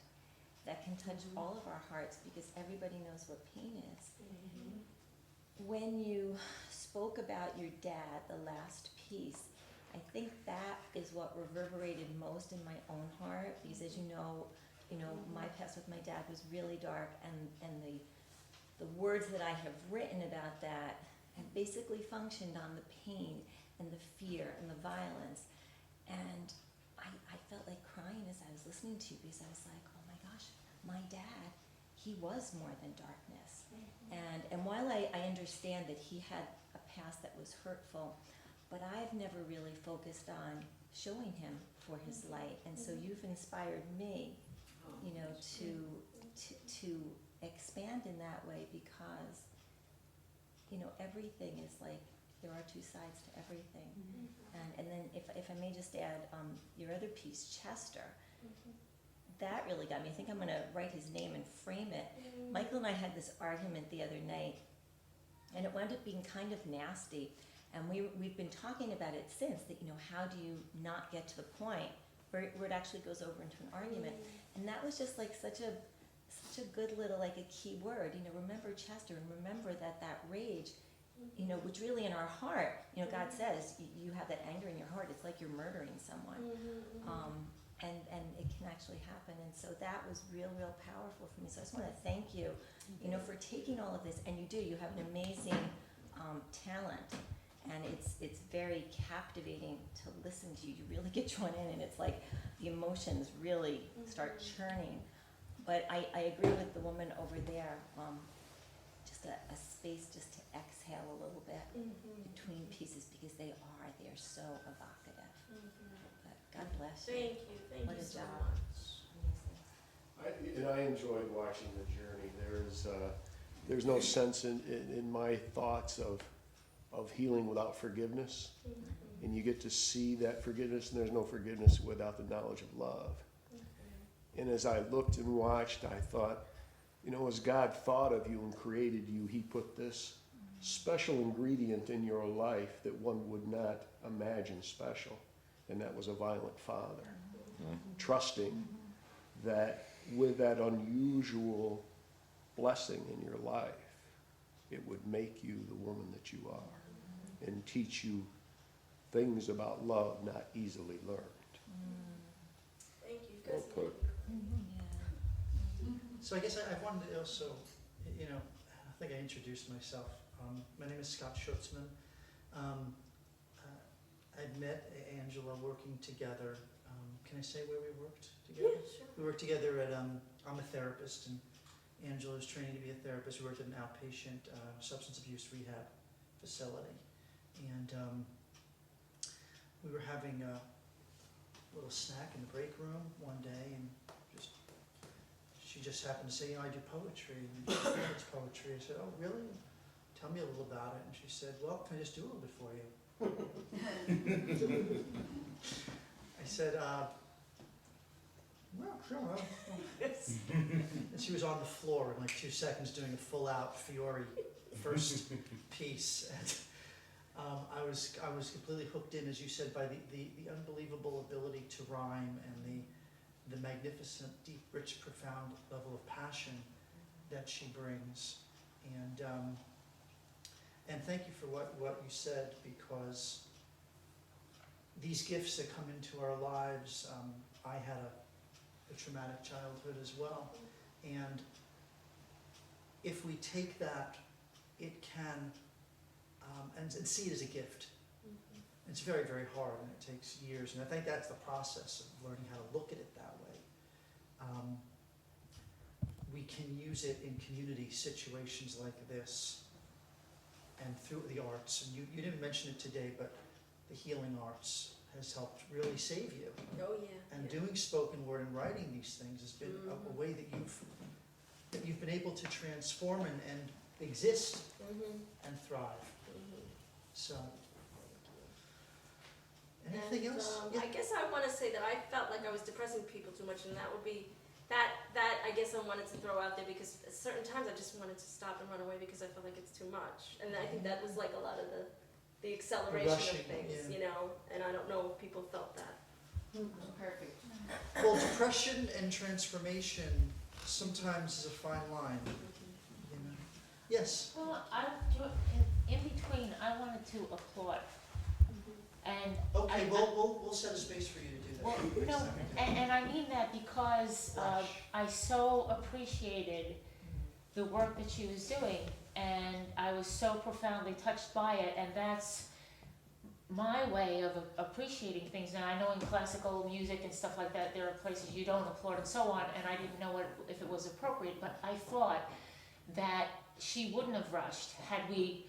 that can touch all of our hearts, because everybody knows what pain is. When you spoke about your dad, the last piece, I think that is what reverberated most in my own heart, because as you know, my past with my dad was really dark, and the words that I have written about that have basically functioned on the pain and the fear and the violence. And I felt like crying as I was listening to you, because I was like, oh my gosh, my dad, he was more than darkness. And while I understand that he had a past that was hurtful, but I've never really focused on showing him for his light. And so you've inspired me, you know, to expand in that way, because, you know, everything is like, there are two sides to everything. And then if I may just add, your other piece, Chester, that really got me. I think I'm gonna write his name and frame it. Michael and I had this argument the other night, and it wound up being kind of nasty. And we've been talking about it since, that, you know, how do you not get to the point where it actually goes over into an argument? And that was just like such a good little, like a key word, you know, remember Chester, and remember that rage, you know, which really in our heart, you know, God says you have that anger in your heart, it's like you're murdering someone. And it can actually happen. And so that was real powerful for me. So I just want to thank you, you know, for taking all of this. And you do, you have an amazing talent. And it's very captivating to listen to you. You really get drawn in, and it's like the emotions really start churning. But I agree with the woman over there, just a space just to exhale a little bit between pieces, because they're so evocative. But God bless you. Thank What you a so job. much. Amazing. I enjoyed watching the journey. There's no sense in my thoughts of healing without forgiveness. And you get to see that forgiveness, and there's no forgiveness without the knowledge of love. And as I looked and watched, I thought, you know, as God thought of you and created you, he put this special ingredient in your life that one would not imagine special. And that was a violent father. Trusting that with that unusual blessing in your life, it would make you the woman that you are and teach you things about love not easily learned. Thank you. Well put. So I guess I wanted to also, you know, I think I introduced myself. My name is Scott Schutzman. I'd met Angela working together. Can I say where we worked together? Yeah, sure. We worked together at, I'm a therapist, and Angela is training to be a therapist. We worked at an outpatient substance abuse rehab facility. And we were having a little snack in the break room one day, and she just happened to say, you know, I do poetry. And she said, "It's poetry." I said, "Oh, really? Tell me a little about it." And she said, "Well, can I just do a little bit for you?" I said, "Well, sure." And she was on the floor in like 2 seconds doing a full-out Fiore first piece. And I was completely hooked in, as you said, by the unbelievable ability to rhyme, and the magnificent, deep, rich, profound level of passion that she brings. And thank you for what you said, because these gifts that come into our lives, I had a traumatic childhood as well. And if we take that, it can, and see it as a gift. It's very, very hard, and it takes years. And I think that's the process of learning how to look at it that way. We can use it in community situations like this, and through the arts. And you didn't mention it today, but the healing arts has helped really save you. Oh, yeah. And doing spoken word and writing these things has been a way that you've been able to transform and exist and thrive. So, anything else? I guess I want to say that I felt like I was depressing people too much, and that would be that I guess I wanted to throw out there, because at certain times I just wanted to stop and run away because I felt like it's too much. And I think that was like a lot of the acceleration rushing, of things, yeah. you know, and I don't know if people felt that. Perfect. Well, depression and transformation sometimes is a fine line. You know? Yes. Well, in between, I wanted to applaud, and Okay. We'll set a space for you to do that. well, no, and I mean that because I so appreciated the work that she was doing, and I was so profoundly touched by it, and that's my way of appreciating things. Now, I know in classical music and stuff like that, there are places you don't applaud and so on, and I didn't know if it was appropriate, but I thought that she wouldn't have rushed had we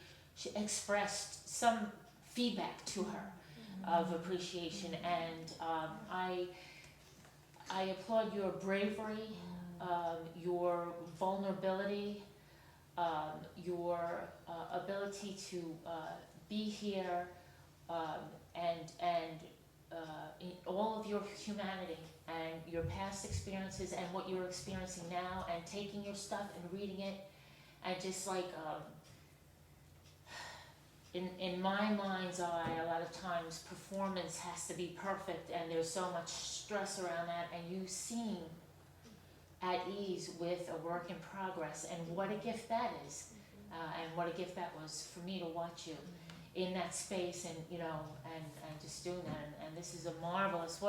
expressed some feedback to her of appreciation, and I applaud your bravery, your vulnerability, your ability to be here, and in all of your humanity and your past experiences and what you're experiencing now, and taking your stuff and reading it, and just like in my mind's eye, a lot of times performance has to be perfect, and there's so much stress around that, and you seem at ease with a work in progress, and what a gift that is, and what a gift that was for me to watch you in that space, and and just doing that, and this is a marvelous,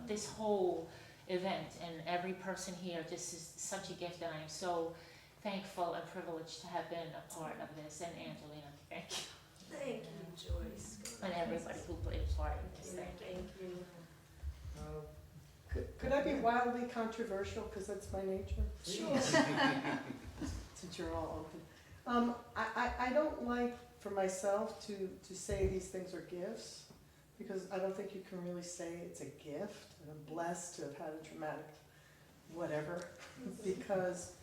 this whole event, and every person here just is such a gift, and I am so thankful and privileged to have been a part of this, and Angelina, thank you. Thank you, Joyce. And everybody who played a part in this, thank you. Could I be wildly controversial, because that's my nature? Sure. Since you're all open. I don't like, for myself, to say these things are gifts, because I don't think you can really say it's a gift, and I'm blessed to have had a traumatic whatever, because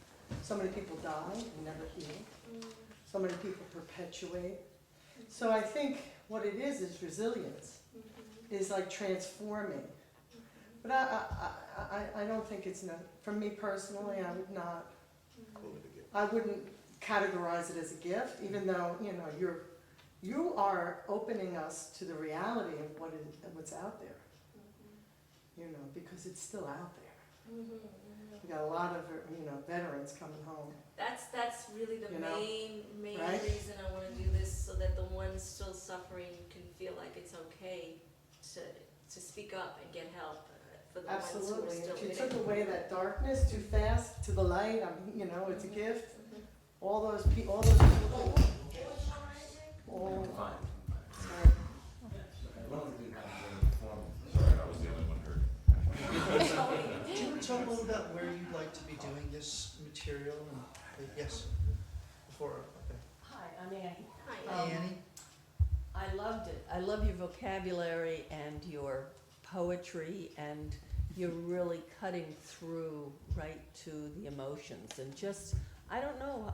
so many people die and never heal. So many people perpetuate. So I think what it is resilience, is like transforming. But I don't think it's, for me personally, I would not, I wouldn't categorize it as a gift, even though, you are opening us to the reality of what's out there. Because it's still out there. We got a lot of, veterans coming home. That's really the You know, main right? reason I want to do this, so that the ones still suffering can feel like it's okay to speak up and get help for the ones who are Absolutely. still If you in took it. away that darkness too fast to the light, it's a gift. All those people, all. Fine. Sorry. Sorry, I was the only one heard. Do you want to talk a little about where you'd like to be doing this material? Yes, before, okay. Hi, I'm Annie. Hi. Annie? I loved it. I love your vocabulary and your poetry, and you're really cutting through right to the emotions, and just, I don't know,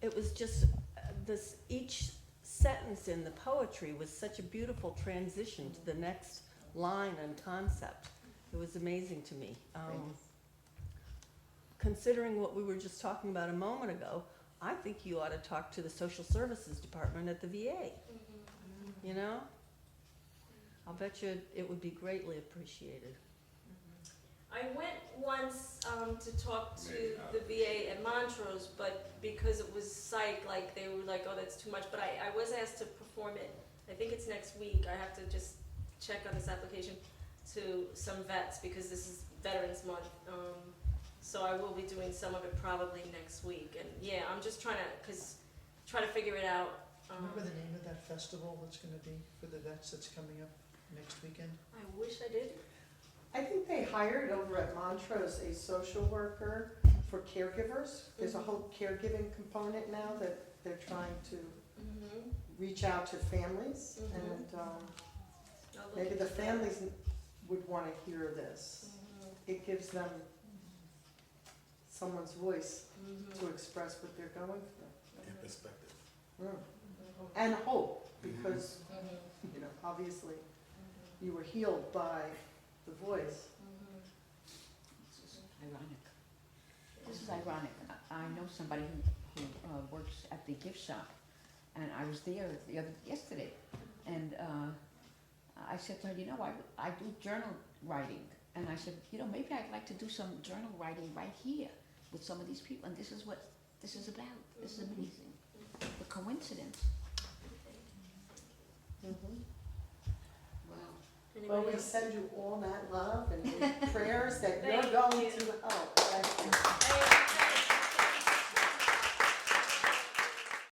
it was just each sentence in the poetry was such a beautiful transition to the next line and concept. It was amazing to me. Considering what we were just talking about a moment ago, I think you ought to talk to the social services department at the VA. I'll bet you it would be greatly appreciated. I went once to talk to the VA at Montrose, but because it was psych, like they were like, oh, that's too much. But I was asked to perform it. I think it's next week. I have to just check on this application to some vets, because this is Veterans Month. So I will be doing some of it probably next week. And yeah, I'm just trying to figure it out. Remember the name of that festival that's going to be for the vets that's coming up next weekend? I wish I did. I think they hired over at Montrose a social worker for caregivers. There's a whole caregiving component now that they're trying to reach out to families, and maybe the families would want to hear this. It gives them someone's voice to express what they're going through. In perspective. And hope, because, obviously you were healed by the voice. This is ironic. This is ironic. I know somebody who works at the gift shop, and I was there yesterday, and I said to her, I do journal writing, and I said, maybe I'd like to do some journal writing right here with some of these people, and this is what this is about. This is amazing. The coincidence. Wow. Well, Anybody we else? send you all that love and prayers that you're Thank going you. to help. Thank you. Thank